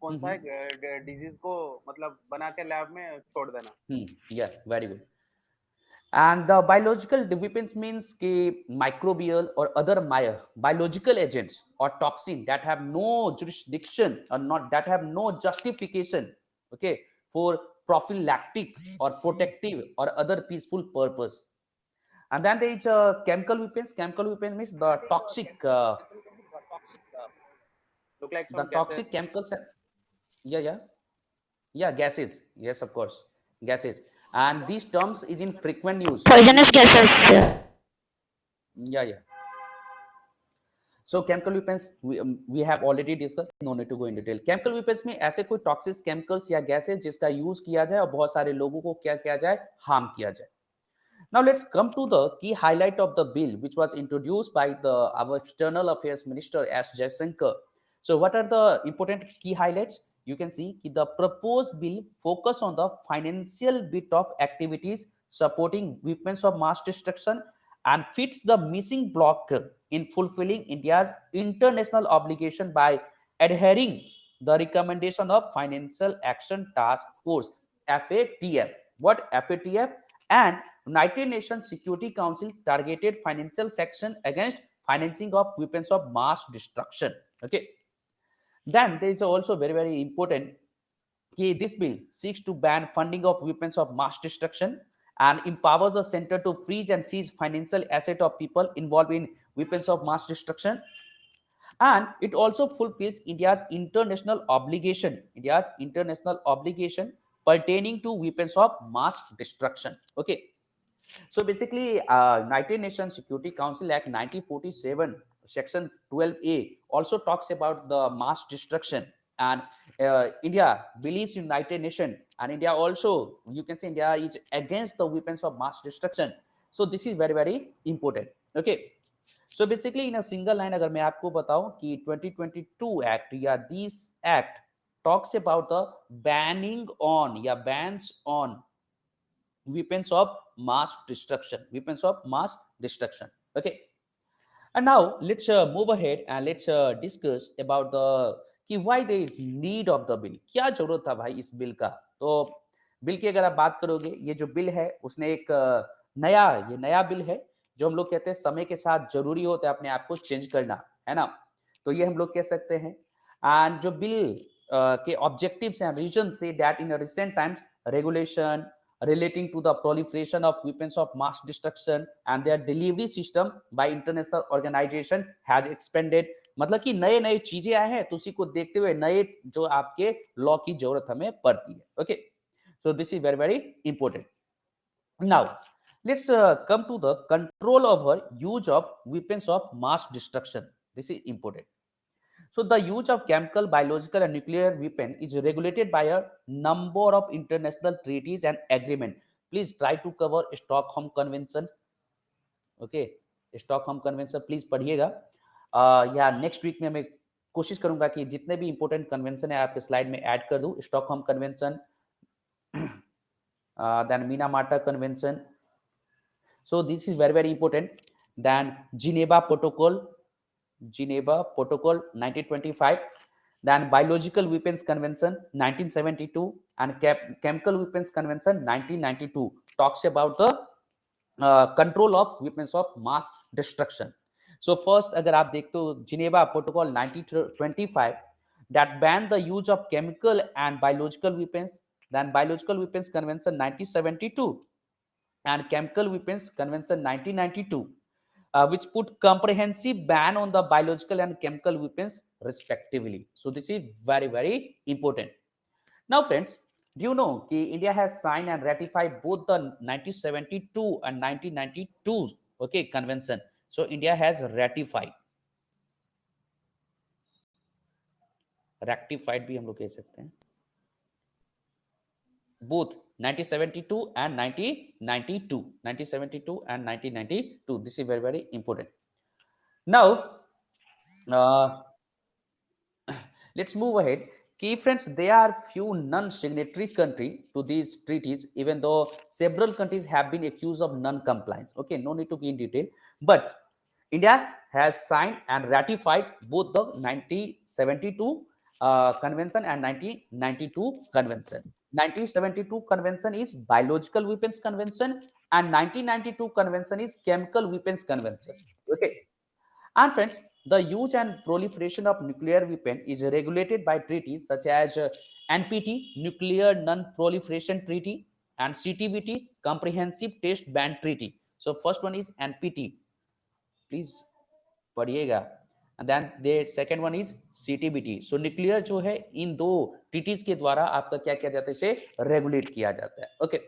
कौन सा disease को मतलब बना के lab में छोड़ देना। Yeah, very good. And the biological weapons means microbial or other biological agents or toxin that have no jurisdiction or not that have no justification, okay, for prophylactic or protective or other peaceful purpose. And then there is chemical weapons. Chemical weapons means the toxic Look like the some toxic gases. chemicals. Yeah, gases, yes, of course, gases. And these terms is in frequent use. Poisonous gases. Yeah. So chemical weapons we have already discussed, no need to go in detail. Chemical weapons में ऐसे कोई toxic chemicals या gases जिसका use किया जाए और बहुत सारे लोगों को क्या किया जाए, harm किया जाए. Now let's come to the key highlight of the bill, which was introduced by our External Affairs Minister S. Jaishankar. So what are the important key highlights? You can see the proposed bill focus on the financial bit of activities supporting weapons of mass destruction and fits the missing block in fulfilling India's international obligation by adhering the recommendation of Financial Action Task Force, FATF. What FATF? And United Nations Security Council targeted financial sanction against financing of weapons of mass destruction. Okay. Then there is also very, very important this bill seeks to ban funding of weapons of mass destruction and empowers the center to freeze and seize financial asset of people involved in weapons of mass destruction. And it also fulfills India's international obligation pertaining to weapons of mass destruction. Okay. So basically, United Nations Security Council Act 1947, Section 12A, also talks about the mass destruction. And India believes in United Nations, and India also, you can say, India is against the weapons of mass destruction. So this is very, very important. Okay. So basically, in a single line, अगर मैं आपको बताऊं कि 2022 Act या this Act talks about the banning on या bans on weapons of mass destruction. Okay. And now let's move ahead and let's discuss about the कि why there is need of the bill. क्या जरूरत था भाई इस bill का? तो bill की अगर आप बात करोगे, ये जो बिल है उसने एक नया बिल है जो हम लोग कहते हैं समय के साथ जरूरी होता है अपने आप को चेंज करना, है ना? तो ये हम लोग कह सकते हैं. एंड जो बिल के ऑब्जेक्टिव्स हैं, रीजन से that in recent times regulation relating to the proliferation of weapons of mass destruction and their delivery system by international organization has expanded. मतलब कि नए नए चीजें आए हैं, तो उसी को देखते हुए नए जो आपके लॉ की जरूरत हमें पड़ती है. Okay, so this is very very important. Now let's come to the control over use of weapons of mass destruction. This is important. So the use of chemical, biological, and nuclear weapon is regulated by a number of international treaties and agreement. Please try to cover Stockholm Convention. Okay, Stockholm Convention please पढ़िएगा. या next week में मैं कोशिश करूंगा कि जितने भी important convention है आपके स्लाइड में ऐड कर दूं. Stockholm convention, then Minamata convention. So this is very very important. Then Geneva Protocol 1925, then Biological Weapons Convention 1972, and Chemical Weapons Convention 1992 talks about the control of weapons of mass destruction. So first अगर आप देखते हो Geneva Protocol 1925 that banned the use of chemical and biological weapons, then Biological Weapons Convention 1972 and Chemical Weapons Convention 1992, which put comprehensive ban on the biological and chemical weapons respectively. So this is very very important. Now friends, do you know that India has signed and ratified both the 1972 and 1992 okay convention. So India has ratified भी हम लोग कह सकते हैं, both 1972 and 1992 and 1992. This is very very important. Now let's move ahead. Key friends, there are few non-signatory countries to these treaties, even though several countries have been accused of non-compliance. Okay, no need to be in detail, but India has signed and ratified both the 1972 convention and 1992 convention. 1972 convention is biological weapons convention and 1992 convention is chemical weapons convention. Okay. And friends, the use and proliferation of nuclear weapon is regulated by treaties such as NPT, Nuclear Non-Proliferation Treaty, and CTBT, Comprehensive Test Ban Treaty. So first one is NPT. Please पढ़िएगा. And then the second one is CTBT. So nuclear जो है इन दो treaties के द्वारा आपका क्या किया जाता है, इसे regulate किया जाता है. Okay.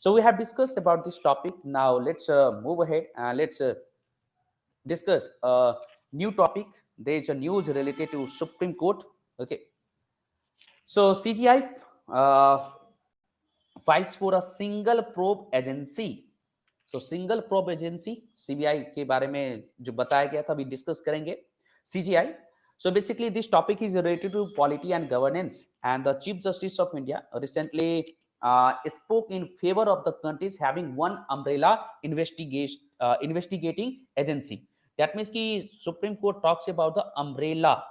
So we have discussed about this topic. Now let's move ahead and let's discuss a new topic. There is a news related to Supreme Court. Okay. So CGI files for a single probe agency. So single probe agency, CBI के बारे में जो बताया गया था अभी discuss करेंगे. CGI. So basically this topic is related to polity and governance, and the Chief Justice of India recently spoke in favor of the countries having one umbrella investigating agency. That means कि Supreme Court talks about the umbrella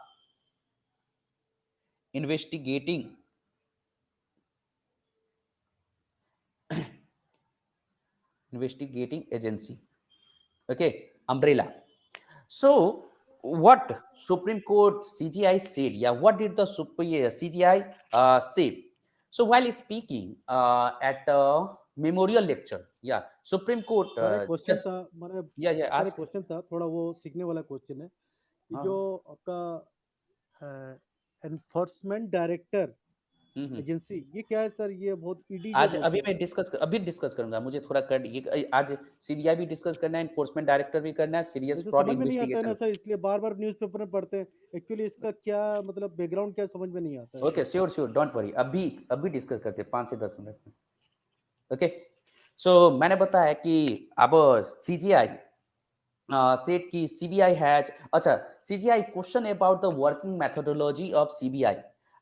investigating agency. Okay, umbrella. So what Supreme Court CGI said? Yeah, what did the CGI say? So while speaking at a memorial lecture, yeah, Supreme Court sir एक question judge, था मैंने yeah, sir एक ask. Question था थोड़ा वो सीखने वाला question है कि जो हाँ. आपका एनफोर्समेंट डायरेक्टर हम्म. एजेंसी ये क्या है सर ये बहुत ईडी जो आज बोलते हैं अभी डिस्कस करूंगा, मुझे थोड़ा कर ये आज सीबीआई भी डिस्कस करना है, एनफोर्समेंट डायरेक्टर भी करना है, सीरियस वैसे फ्रॉड समझ में नहीं आता है ना इन्वेस्टिगेशन. सर इसलिए बार बार न्यूज़पेपर में पढ़ते हैं एक्चुअली इसका क्या मतलब बैकग्राउंड क्या समझ में नहीं आता है okay, sir sure sure, don't worry, अभी डिस्कस करते हैं 5 से 10 मिनट में. ओके. सो मैंने बताया कि अब सीजीआई said कि CBI has अच्छा CGI question about the working methodology of CBI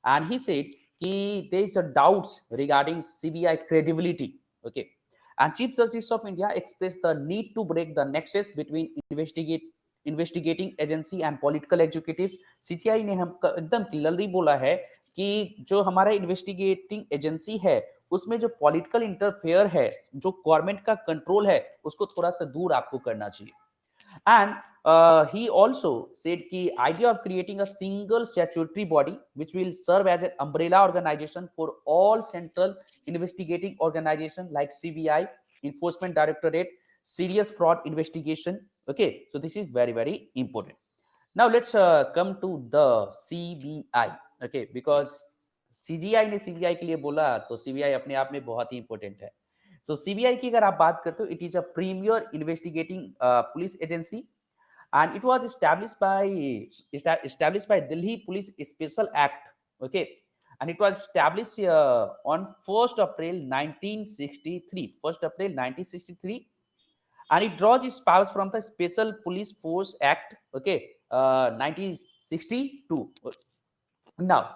and he said कि there is a doubts regarding CBI credibility. Okay, and Chief Justice of India expressed the need to break the nexus between investigating agency and political executives. CGI ने हम एकदम clearly बोला है कि जो हमारा investigating agency है उसमें जो पॉलिटिकल इंटरफेयर है, जो गवर्नमेंट का कंट्रोल है, उसको थोड़ा सा दूर आपको करना चाहिए. And he also said the idea of creating a single statutory body which will serve as an umbrella organization for all central investigating organizations like CBI, Enforcement Directorate, serious fraud investigation. Okay, so this is very, very important. Now let's come to the CBI. Okay, because CGI ने CBI के लिए बोला तो CBI अपने आप में बहुत ही इंपॉर्टेंट है. So CBI की अगर आप बात करते हो, it is a premier investigating police agency and it was established by Delhi Police Special Act. Okay, and it was established on 1st April 1963. 1st April 1963, and it draws its powers from the Special Police Force Act. Okay, 1962. Now,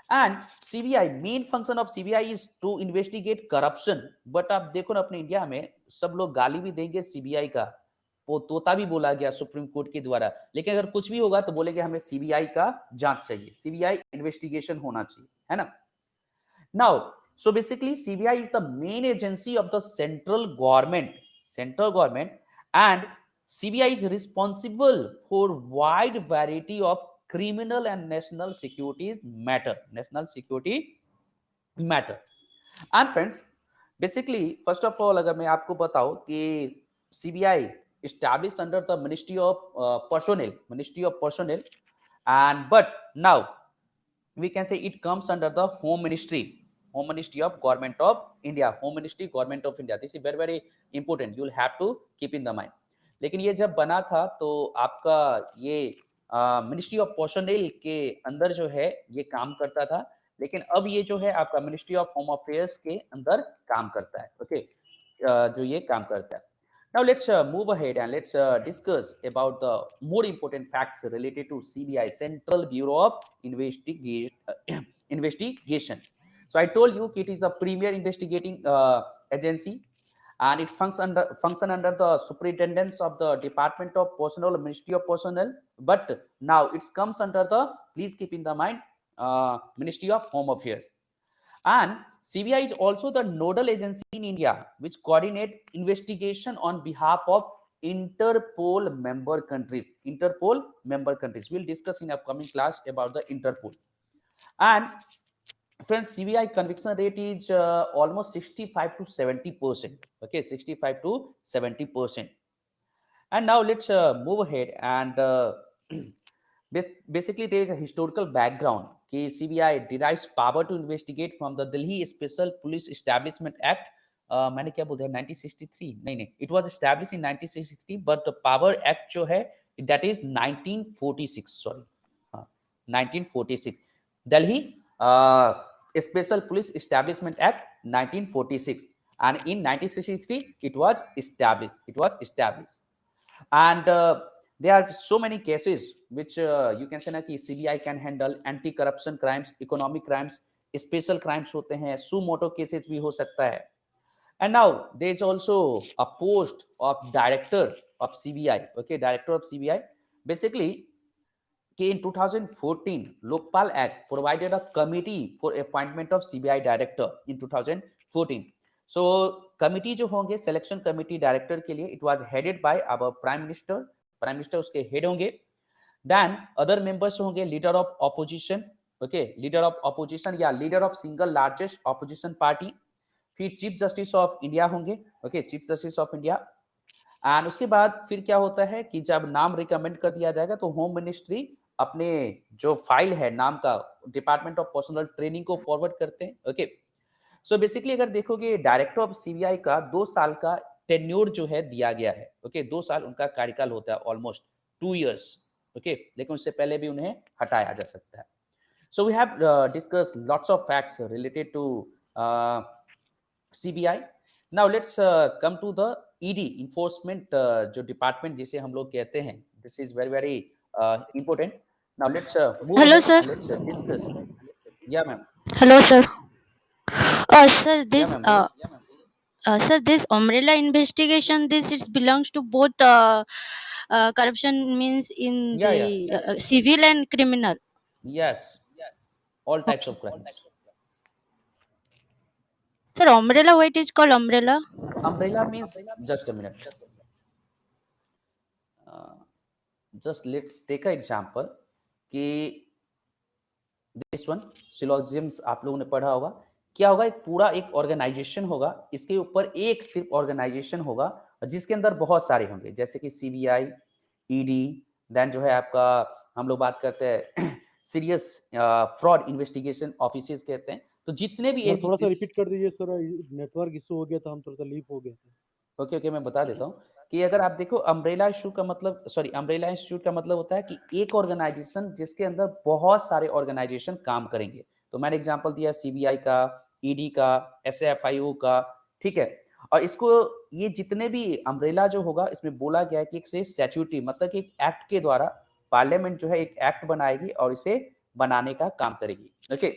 and CBI main function of CBI is to investigate corruption. But आप देखो ना अपने India में सब लोग गाली भी देंगे सीबीआई का, वो तोता भी बोला गया सुप्रीम कोर्ट के द्वारा, लेकिन अगर कुछ भी होगा तो बोलेंगे हमें सीबीआई का जांच चाहिए, सीबीआई इन्वेस्टिगेशन होना चाहिए, है ना. Now, so basically, CBI is the main agency of the central government, and CBI is responsible for wide variety of criminal and national security matter. And friends, basically, first of all, अगर मैं आपको बताऊं कि CBI established under the Ministry of Personnel, and but now we can say it comes under the home ministry of government of India, home ministry government of India. This is very, very important, you will have to keep in the mind. लेकिन ये जब बना था तो आपका ये ministry of personal के अंदर जो है ये काम करता था, लेकिन अब ये जो है आपका मिनिस्ट्री ऑफ होम अफेयर्स के अंदर काम करता है. ओके, जो ये काम करता है. Now let's move ahead and let's discuss about the more important facts related to CBI, Central Bureau of Investigation. So I told you it is a premier investigating agency, and it function under the superintendence of the Department of Personnel, Ministry of Personnel. But now it comes under the, please keep in the mind, Ministry of Home Affairs. And CBI is also the nodal agency in India which coordinate investigation on behalf of Interpol member countries. Interpol member countries. We'll discuss in upcoming class about the Interpol. And friends, CBI conviction rate is almost 65 to 70%. Okay, 65 to 70%. And now let's move ahead and basically there is a historical background. CBI derives power to investigate from the Delhi Special Police Establishment Act. मैंने क्या बोल दिया 1963, नहीं, it was established in 1963, but the power act जो है that is 1946, sorry, 1946, Delhi Special Police Establishment Act 1946, and in 1963 it was established. And there are so many cases which you can say ना कि CBI can handle anti corruption crimes, economic crimes, special crimes होते हैं, सू मोटो cases भी हो सकता है. And now there is also a post of director of CBI. Okay, director of CBI. Basically, in 2014, Lokpal Act provided a committee for appointment of CBI director in 2014. So committee जो होंगे selection committee director के लिए, it was headed by our prime minister उसके head होंगे. Then other members होंगे leader of opposition, okay, leader of opposition या leader of single largest opposition party. फिर chief justice of India होंगे, okay, chief justice of India. And उसके बाद फिर क्या होता है कि जब नाम रिकमेंड कर दिया जाएगा तो होम मिनिस्ट्री अपने जो फाइल है नाम का डिपार्टमेंट ऑफ पर्सनल ट्रेनिंग को फॉरवर्ड करते हैं। ओके, सो बेसिकली अगर देखोगे डायरेक्टर ऑफ सीबीआई का 2 साल का टेन्योर जो है दिया गया है। ओके, 2 साल उनका कार्यकाल होता है, ऑलमोस्ट 2 इयर्स। ओके, लेकिन उससे पहले भी उन्हें हटाया जा सकता है। So we have discuss lots of facts related to CBI. Now let's come to the ED enforcement जो डिपार्टमेंट जिसे हम लोग कहते हैं, this is very very important. Now let's move Hello, ahead sir. And let's discuss. Yeah ma'am, Hello, sir. Sir, yeah this ma'am बोलो। sir, this umbrella investigation, this it belongs to both corruption means in या the civil and criminal. Yes, all types Okay. of crimes. Sir, umbrella, what is called umbrella? Umbrella means, just a minute. Just let's take an example कि this one सिलोजिम्स आप लोगों ने पढ़ा होगा। क्या होगा, एक पूरा एक ऑर्गेनाइजेशन होगा, इसके ऊपर एक सिर्फ ऑर्गेनाइजेशन होगा जिसके अंदर बहुत सारे होंगे, जैसे कि सीबीआई, ईडी, देन जो है आपका हम लोग बात करते हैं सीरियस फ्रॉड इन्वेस्टिगेशन ऑफिसेस कहते हैं। तो जितने भी सर एक थोड़ा सा रिपीट कर दीजिए सर, नेटवर्क इशू हो गया था, हम थोड़ा सा लीप हो गए थे। ओके, मैं बता देता हूँ कि अगर आप देखो अम्ब्रेला इशू का मतलब, सॉरी, अम्ब्रेला इंस्टीट्यूट का मतलब होता है कि एक ऑर्गेनाइजेशन जिसके अंदर बहुत सारे ऑर्गेनाइजेशन काम करेंगे। तो मैंने एग्जांपल दिया सीबीआई का, ईडी का, एसएफआईओ का, ठीक है। और इसको ये जितने भी अम्ब्रेला जो होगा इसमें बोला गया है कि एक से स्टैट्यूटरी मतलब कि एक एक्ट के द्वारा पार्लियामेंट जो है एक एक्ट बनाएगी और इसे बनाने का काम करेगी। ओके,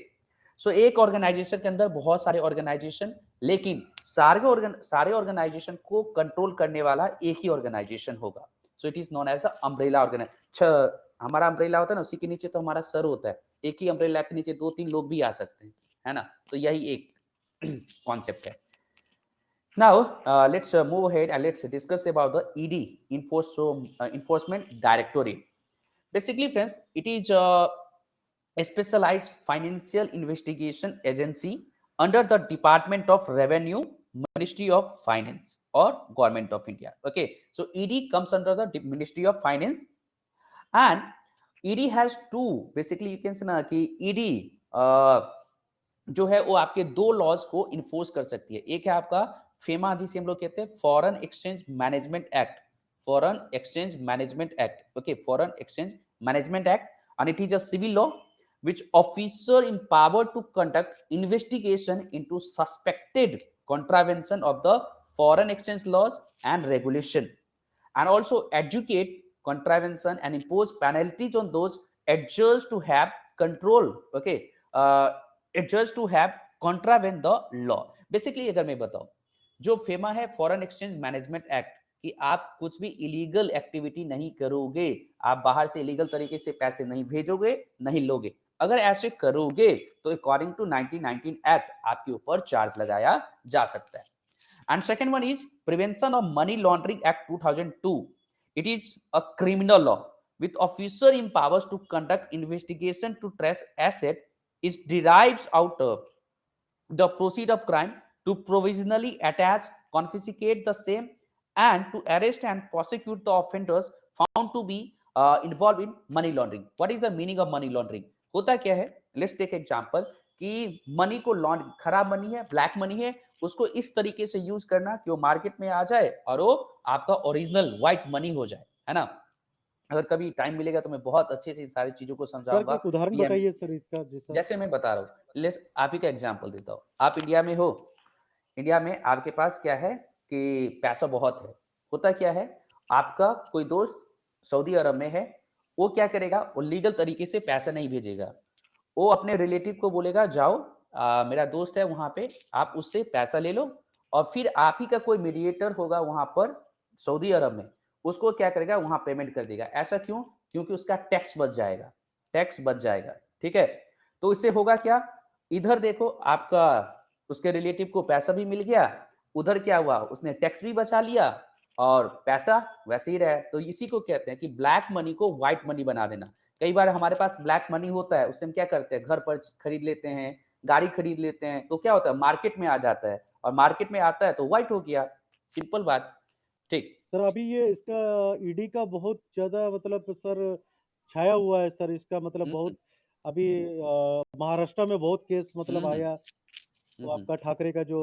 सो एक ऑर्गेनाइजेशन के अंदर बहुत सारे ऑर्गेनाइजेशन, लेकिन सारे ऑर्गेनाइजेशन को कंट्रोल करने वाला एक ही ऑर्गेनाइजेशन होगा। So it is known as the umbrella organisation. हमारा अम्ब्रेला होता है ना, उसी के नीचे तो हमारा सर होता है। एक ही अम्ब्रेला के नीचे 2-3 लोग भी आ सकते हैं, है ना। तो यही एक कॉन्सेप्ट है। Now let's move ahead and let's discuss about the ED enforcement directorate. Basically friends, it is a specialized financial investigation agency under the Department of Revenue, Ministry of Finance or Government of India. Okay, so ED comes under the Ministry of Finance and ED has two, basically you can say ना कि ED जो है वो आपके 2 laws को enforce कर सकती है। एक है आपका फेमा जिसे हम लोग कहते हैं foreign exchange management act, foreign exchange management act. Okay, foreign exchange management act, and it is a civil law which officer empowered to conduct investigation into suspected contravention of the foreign exchange laws and regulation, and also educate contravention and impose penalties on those adjudged to have control, okay, adjudged to have contravene the law. Basically अगर मैं बताऊं, जो FEMA है foreign exchange management act, कि आप कुछ भी illegal activity नहीं करोगे, आप बाहर से इलीगल तरीके से पैसे नहीं भेजोगे, नहीं लोगे। अगर ऐसे करोगे तो अकॉर्डिंग टू 1919 एक्ट आपके ऊपर चार्ज लगाया जा सकता है। And second one is prevention of money laundering act 2002. It is a criminal law with officer in powers to conduct investigation to trace asset is derives out of the proceed of crime, to provisionally attach, confiscate the same, and to arrest and prosecute the offenders found to be involved in money laundering. What is the meaning of money laundering? होता क्या है, let's take example कि money को law and, खराब money है, black money है, उसको इस तरीके से यूज करना कि वो मार्केट में आ जाए और वो आपका ओरिजिनल व्हाइट मनी हो जाए, है ना। अगर कभी टाइम मिलेगा तो मैं बहुत अच्छे से इन सारी चीजों को सर समझाऊंगा। एक उदाहरण बताइए सर इसका, जैसा जैसे मैं बता रहा हूँ, लेट्स आप ही का एग्जांपल देता हूँ। आप इंडिया में हो, इंडिया में आपके पास क्या है कि पैसा बहुत है। होता क्या है, आपका कोई दोस्त सऊदी अरब में है, वो क्या करेगा, वो लीगल तरीके से पैसा नहीं भेजेगा। वो अपने रिलेटिव को बोलेगा जाओ मेरा दोस्त है वहां पे, आप उससे पैसा ले लो, और फिर आप ही का कोई मीडिएटर होगा वहां पर सऊदी अरब में, उसको क्या करेगा वहां पेमेंट कर देगा। ऐसा क्यों? क्योंकि उसका टैक्स बच जाएगा, टैक्स बच जाएगा, ठीक है। तो इससे होगा क्या, इधर देखो आपका उसके रिलेटिव को पैसा भी मिल गया, उधर क्या हुआ, उसने टैक्स भी बचा लिया और पैसा वैसे ही रहा। तो इसी को कहते हैं कि ब्लैक मनी को व्हाइट मनी बना देना। कई बार हमारे पास ब्लैक मनी होता है, उससे हम क्या करते हैं, घर पर खरीद लेते हैं, गाड़ी खरीद लेते हैं, तो क्या होता है, मार्केट में आ जाता है, और मार्केट में आता है तो व्हाइट हो गया, सिंपल बात। ठीक सर अभी ये इसका ईडी का बहुत ज्यादा मतलब सर छाया हुआ है सर, इसका मतलब बहुत अभी महाराष्ट्र में बहुत केस मतलब आया, तो आपका ठाकरे का जो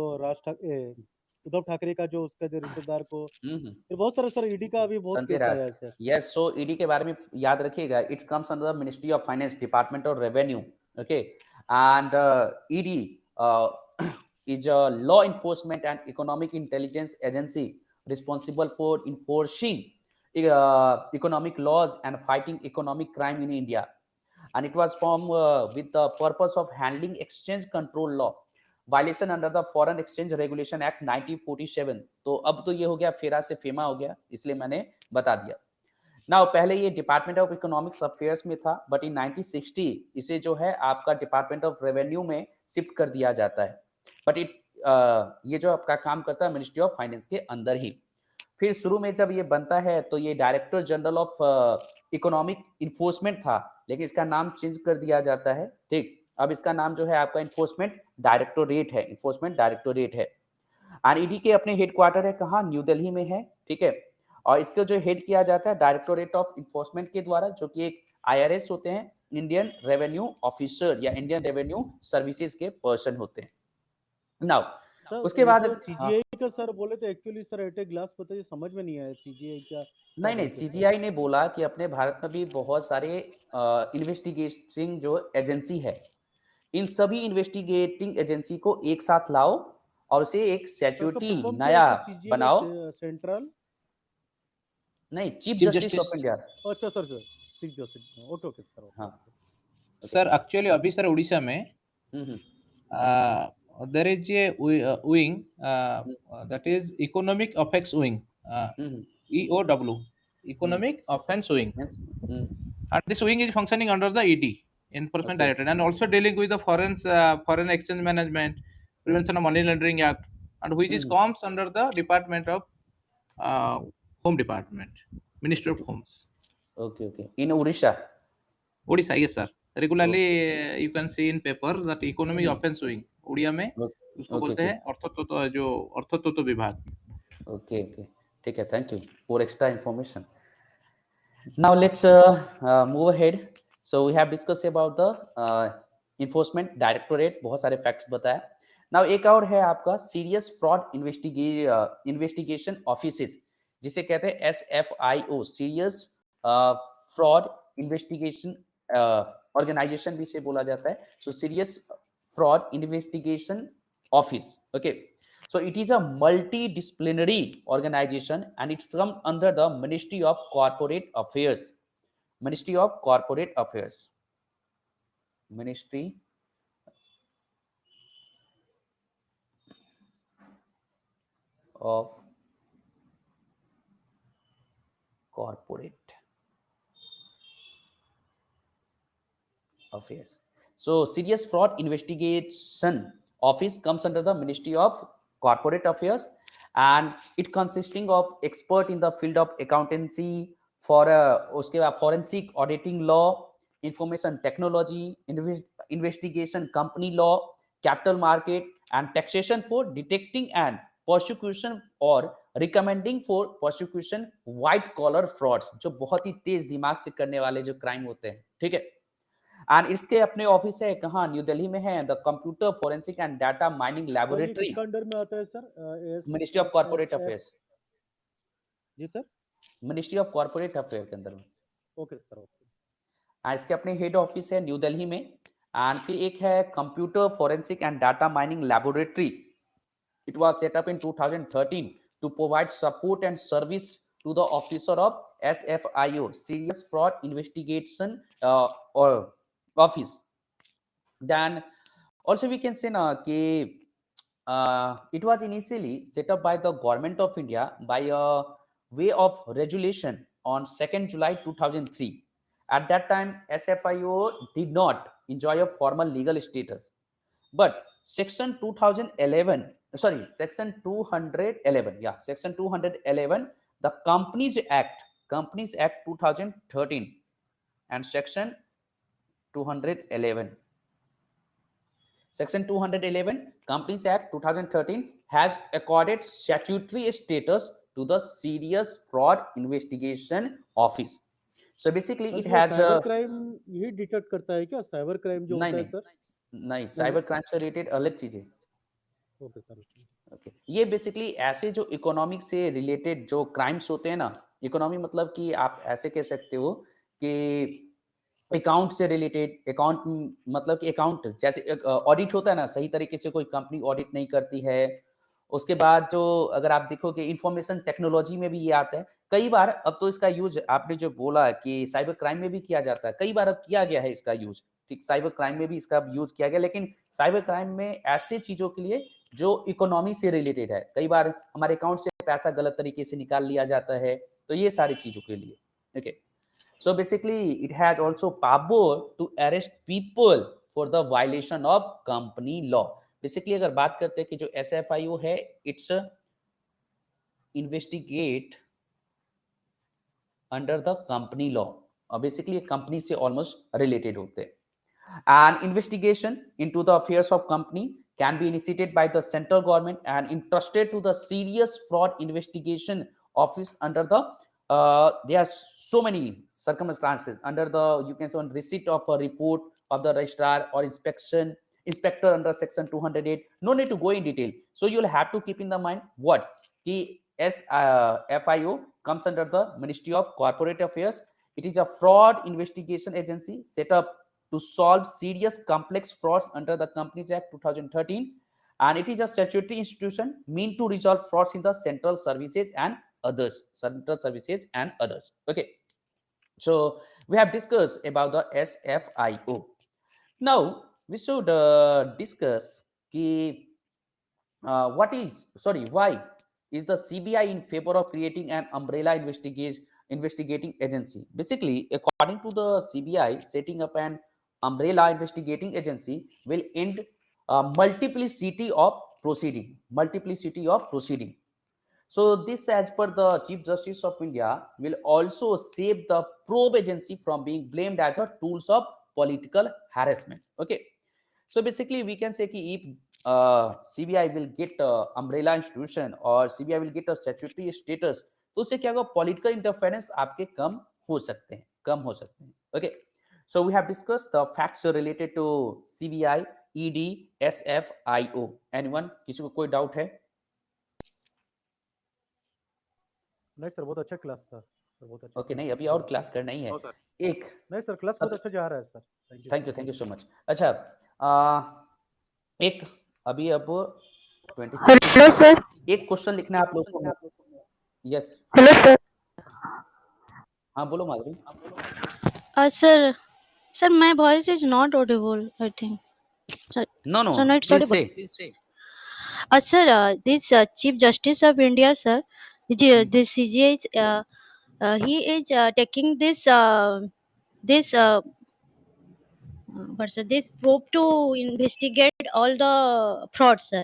उद्धव ठाकरे का जो उसका जो रिश्तेदार को, फिर बहुत सारा सर ईडी का अभी बहुत संजय केस राय, आया है सर। यस, सो ईडी के बारे में याद रखिएगा, it's comes under the ministry of finance, department of revenue, okay, and ED is a law enforcement and economic intelligence agency responsible for enforcing economic laws and fighting economic crime in India. And it was formed with the purpose of handling exchange control law violation under the Foreign Exchange Regulation Act 1947. तो अब तो ये हो गया, फेरा से FEMA हो गया, इसलिए मैंने बता दिया। नाउ पहले ये डिपार्टमेंट ऑफ इकोनॉमिक्स अफेयर्स में था, बट इन 1960 इसे जो है आपका डिपार्टमेंट ऑफ रेवेन्यू में शिफ्ट कर दिया जाता है, बट ये जो आपका काम करता है मिनिस्ट्री ऑफ फाइनेंस के अंदर ही। फिर शुरू में जब ये बनता है तो ये director general of economic enforcement था, लेकिन इसका नाम चेंज कर दिया जाता है। ठीक, अब इसका नाम जो है आपका इन्फोर्समेंट डायरेक्टोरेट है, इन्फोर्समेंट डायरेक्टोरेट है। और ईडी के अपने हेडक्वार्टर है कहाँ, न्यू दिल्ली में है, ठीक है। और इसको जो हेड किया जाता है डायरेक्टोरेट ऑफ इन्फोर्समेंट के द्वारा, जो कि एक आईआरएस होते हैं, इंडियन रेवेन्यू ऑफिसर या इंडियन रेवेन्यू सर्विसेज के पर्सन होते हैं। नाउ सर उसके बाद सीजीआई का सर बोले तो actually sir at a glass पता है, समझ में नहीं आया सीजीआई क्या नहीं नहीं, सीजीआई ने बोला कि अपने भारत में भी बहुत सारे इन्वेस्टिगेटिंग जो एजेंसी है, इन सभी इन्वेस्टिगेटिंग एजेंसी को एक साथ लाओ और उसे एक स्टैट्यूटरी नया बनाओ। सेंट्रल नहीं, चीफ जस्टिस ऑफ इंडिया। अच्छा sir sir chief justice, okay okay sir. हाँ सर एक्चुअली अभी सर उड़ीसा में there is a wing that is economic offense wing, EOW, economic offense wing, and this wing is functioning under the ED, Enforcement Directorate, and also dealing with the foreign exchange management, Prevention of Money Laundering Act, and which is comes under the Department of Home Department, Ministry of Homes. Okay. In Odisha, yes sir. Regularly you can see in paper that economic offense wing, Odia में उसको बोलते हैं अर्थतत्व विभाग। Okay, ठीक है, thank you for extra information. Now let's move ahead. So we have discuss about the enforcement directorate, बहुत सारे facts बताया। नाउ एक और है आपका सीरियस फ्रॉड इन्वेस्टिगेशन ऑफिसेज, जिसे कहते हैं SFIO, serious fraud investigation organisation भी इसे बोला जाता है। So serious fraud investigation office, okay, so it is a multidisciplinary organization and it's come under the Ministry of Corporate Affairs, Ministry of Corporate Affairs, Ministry of Corporate Affairs. So serious fraud investigation office comes under the Ministry of Corporate Affairs, and it consisting of expert in the field of accountancy, for उसके बाद forensic auditing law, information technology, investigation company law, capital market and taxation for detecting and prosecution or recommending for prosecution white collar frauds, जो बहुत ही तेज दिमाग से करने वाले जो crime होते हैं, ठीक है। एंड इसके अपने ऑफिस है कहाँ, न्यू दिल्ली में है, the computer forensic and data mining laboratory. किसके अंडर में आता है sir? Ministry of corporate affairs. जी sir, ministry of corporate affair के अंदर में। Okay sir, okay. इसके अपने हेड ऑफिस है न्यू दिल्ली में। एंड फिर एक है computer forensic and data mining laboratory. It was set up in 2013 to provide support and service to the officer of SFIO, serious fraud investigation office. Then also we can say it was initially set up by the government of India by a way of regulation on 2nd July 2003. At that time SFIO did not enjoy a formal legal status, but section 211 section 211 the Companies Act 2013 and Section 211. Section 211 Companies Act 2013 has accorded statutory status to the Serious Fraud Investigation Office. So basically sir it ये has cyber a crime he detect करता है क्या? Cyber crime जो नहीं होता है नहीं sir? नहीं, नहीं साइबर क्राइम से रिलेटेड अलग चीजें। Okay sir. ओके, ये बेसिकली ऐसे जो इकोनॉमिक से रिलेटेड जो क्राइम्स होते हैं ना, इकोनॉमी मतलब कि आप ऐसे कह सकते हो कि अकाउंट से रिलेटेड, अकाउंट मतलब कि अकाउंट जैसे ऑडिट होता है ना, सही तरीके से कोई कंपनी ऑडिट नहीं करती है। उसके बाद जो अगर आप देखोगे इंफॉर्मेशन टेक्नोलॉजी में भी ये आता है कई बार। अब तो इसका यूज आपने जो बोला कि साइबर क्राइम में भी किया जाता है, कई बार अब किया गया है इसका यूज। ठीक, साइबर क्राइम में भी इसका यूज किया गया, लेकिन साइबर क्राइम में ऐसे चीजों के लिए जो इकोनॉमी से रिलेटेड है। कई बार हमारे अकाउंट से पैसा गलत तरीके से निकाल लिया जाता है, तो ये सारी चीजों के लिए। Okay, so basically it has also power to arrest people for the violation of company law. Basically अगर बात करते हैं कि जो SFIO है, it's investigate under the company law, और बेसिकली कंपनी से ऑलमोस्ट रिलेटेड होते हैं। An investigation into the affairs of company can be initiated by the central government and entrusted to the Serious Fraud Investigation Office under the there are so many circumstances under the, you can say, on receipt of a report of the registrar or inspector under section 208. No need to go in detail, so you'll have to keep in the mind what the FIO comes under the Ministry of Corporate Affairs. It is a fraud investigation agency set up to solve serious complex frauds under the Companies Act 2013, and it is a statutory institution meant to resolve frauds in the central services and others. Okay, so we have discussed about the SFIO. Now we should discuss why is the CBI in favor of creating an umbrella investigating agency. Basically, according to the CBI, setting up an umbrella investigating agency will end multiplicity of proceeding. So this, as per the Chief Justice of India, will also save the probe agency from being blamed as a tools of political harassment. Okay, so basically we can say कि if CBI will get umbrella institution or CBI will get a statutory status, तो उससे क्या होगा, political interference आपके कम हो सकते हैं। Okay, so we have discussed the facts related to CBI, ED, SFIO. Anyone, किसी को कोई डाउट है? नहीं सर, बहुत अच्छा क्लास था सर, बहुत अच्छा। ओके, नहीं अभी और क्लास करना ही है एक। नहीं सर, क्लास बहुत अच्छा जा रहा है sir. Thank you so much. अच्छा, एक अभी अब 26 हेलो सर। एक क्वेश्चन लिखना है आप लोग को। Yes, hello sir. हाँ बोलो Madhavi. Sir, sir, my voice is not audible, I think. Sir, no so no, it's please audible. से। Sir, this Chief Justice of India, sir, this CGI, he is taking this probe to investigate all the frauds, sir.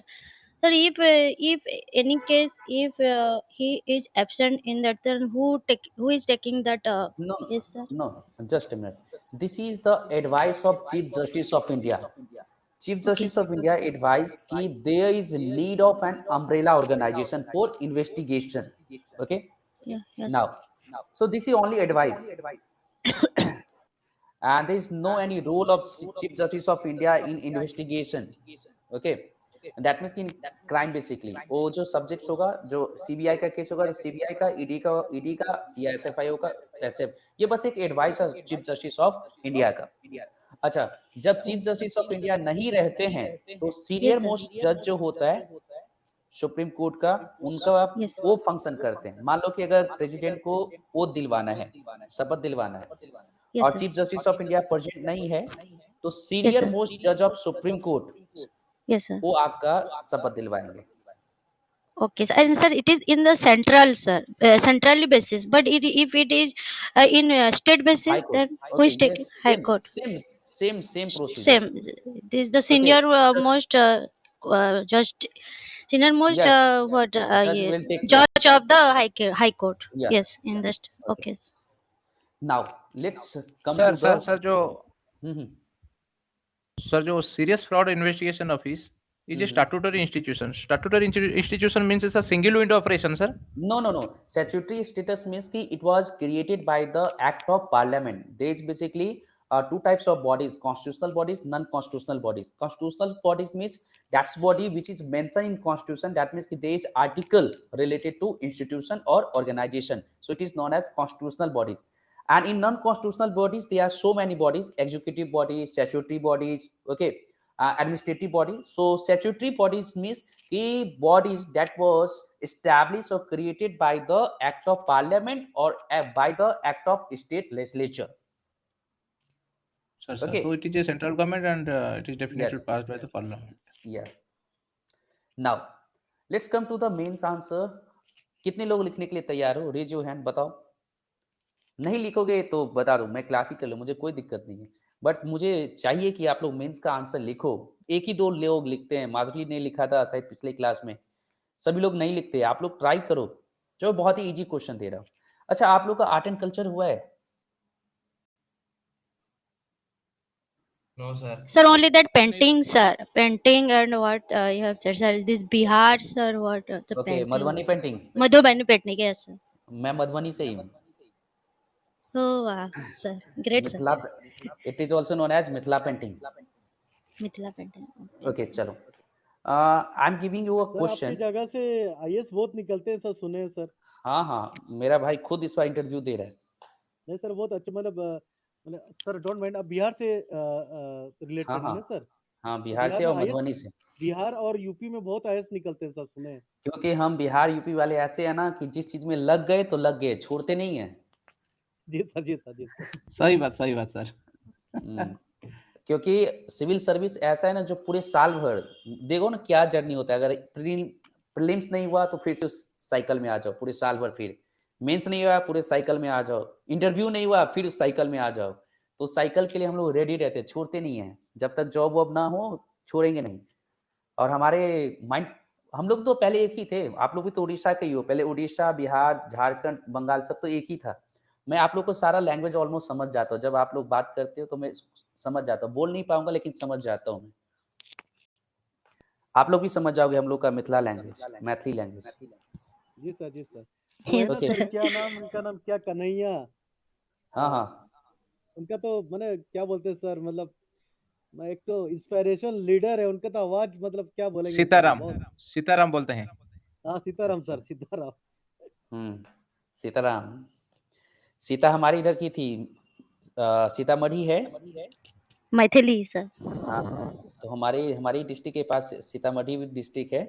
Sir, if any case, if he is absent in that, then who is taking that? No, Yes, sir. just a minute. This is the advice of Chief Justice of India. Chief Okay. Justice of India advised that there is need of an umbrella organization for investigation. Okay. Yeah. Yes. Now, so this is only advice, and there is no any role of Chief Justice of India in investigation. Okay. That means कि crime basically वो जो subject होगा, जो CBI का case होगा, जो CBI का, ED का या एसएफआईओ का, एसएफ, ये बस एक एडवाइस है चीफ जस्टिस ऑफ इंडिया का। अच्छा, जब चीफ जस्टिस ऑफ इंडिया नहीं रहते हैं तो सीनियर मोस्ट जज जो होता है सुप्रीम कोर्ट का, उनका वो फंक्शन करते हैं। मान लो कि अगर प्रेसिडेंट को ओथ दिलवाना है, शपथ दिलवाना है, और chief justice of India present नहीं है, तो सीनियर मोस्ट जज ऑफ सुप्रीम कोर्ट वो आपका शपथ दिलवाएंगे। Okay, sir. And sir, it is in the central, sir, centrally basis. But if it is in state basis, then who is taking High Court? Same procedure. Same. This is the senior most just senior most Judge will take judge of the High Court. Yeah. Yes, in the okay. Now let's come to the sir जो serious fraud investigation office is a statutory institution. Statutory institution means it's a single window operation, sir. No. Statutory status means कि it was created by the Act of Parliament. There is basically two types of bodies: constitutional bodies, non-constitutional bodies. Constitutional bodies means that's body which is mentioned in Constitution. That means कि there is article related to institution or organization. So it is known as constitutional bodies. And in non-constitutional bodies, there are so many bodies: executive bodies, statutory bodies, okay, administrative bodies. So statutory bodies means the bodies that was established or created by the act of parliament or by the act of state legislature. Sir, okay. So it is a central government and it is definitely passed by the parliament. Yeah. Now let's come to the main answer. कितने लोग लिखने के लिए तैयार हो? Raise your hand, बताओ. नहीं लिखोगे तो बता दो, मैं क्लास ही कर लूँ, मुझे कोई दिक्कत नहीं है, बट मुझे चाहिए कि आप लोग मेंस का आंसर लिखो. एक ही दो लोग लिखते हैं, माधुरी ने लिखा था शायद पिछले क्लास में, सभी लोग नहीं लिखते. आप लोग ट्राई करो, जो बहुत ही इजी क्वेश्चन दे रहा हूँ. अच्छा, आप लोग का आर्ट एंड कल्चर हुआ है? No, sir. Sir, only that painting, sir. Painting and what you have said, sir. This Bihar, sir. What the okay, painting? Madhubani painting. Madhubani painting, yes, sir. मैं मधुबनी से ही हूँ. Oh wow, sir. Great, Mithila, it is also known as Mithila painting. Mithila painting. Okay, चलो. I'm giving you a question. आपकी जगह से IAS बहुत निकलते हैं सर, सुने हैं सर. हाँ, मेरा भाई खुद इस बार इंटरव्यू दे रहा है. नहीं सर, बहुत अच्छा, मतलब सर डोंट माइंड, आप बिहार से रिलेटेड है ना सर? हाँ, बिहार से और मधुबनी से. बिहार और यूपी में बहुत IAS निकलते हैं सर, सुने हैं. क्योंकि हम बिहार यूपी वाले ऐसे हैं ना कि जिस चीज में लग गए तो लग गए, छोड़ते नहीं है. जी सर. सही बात सर. क्योंकि सिविल सर्विस ऐसा है ना जो पूरे साल भर देखो ना क्या जर्नी होता है. अगर प्रीलिम्स नहीं हुआ तो फिर से उस साइकिल में आ जाओ पूरे साल भर, फिर मेंस नहीं हुआ पूरे साइकिल में आ जाओ, इंटरव्यू नहीं हुआ फिर उस साइकिल में आ जाओ. तो साइकिल के लिए हम लोग रेडी रहते हैं, छोड़ते नहीं है. जब तक जॉब वॉब ना हो छोड़ेंगे नहीं. और हमारे माइंड, हम लोग तो पहले एक ही थे. आप लोग भी तो उड़ीसा के ही हो. पहले उड़ीसा, बिहार, झारखंड, बंगाल सब तो एक ही था. मैं आप लोग को सारा लैंग्वेज ऑलमोस्ट समझ जाता हूँ. जब आप लोग बात करते हो तो मैं समझ जाता हूँ. बोल नहीं पाऊंगा लेकिन समझ जाता हूँ. आप लोग भी समझ जाओगे हम लोग का मिथिला लैंग्वेज, मैथिली लैंग्वेज. जी सर. okay. क्या नाम, उनका नाम क्या, कन्हैया? हाँ. उनका तो मैंने क्या बोलते हैं सर, मतलब मैं एक तो इंस्पिरेशन लीडर है उनका, तो आवाज मतलब क्या बोलेंगे. सीताराम बोलते हैं. हाँ सीताराम सर, सीताराम. सीताराम. सीता हमारी इधर की थी, सीतामढ़ी है. मैथिली सर. हाँ, तो हमारी डिस्ट्रिक्ट के पास सीतामढ़ी डिस्ट्रिक्ट है.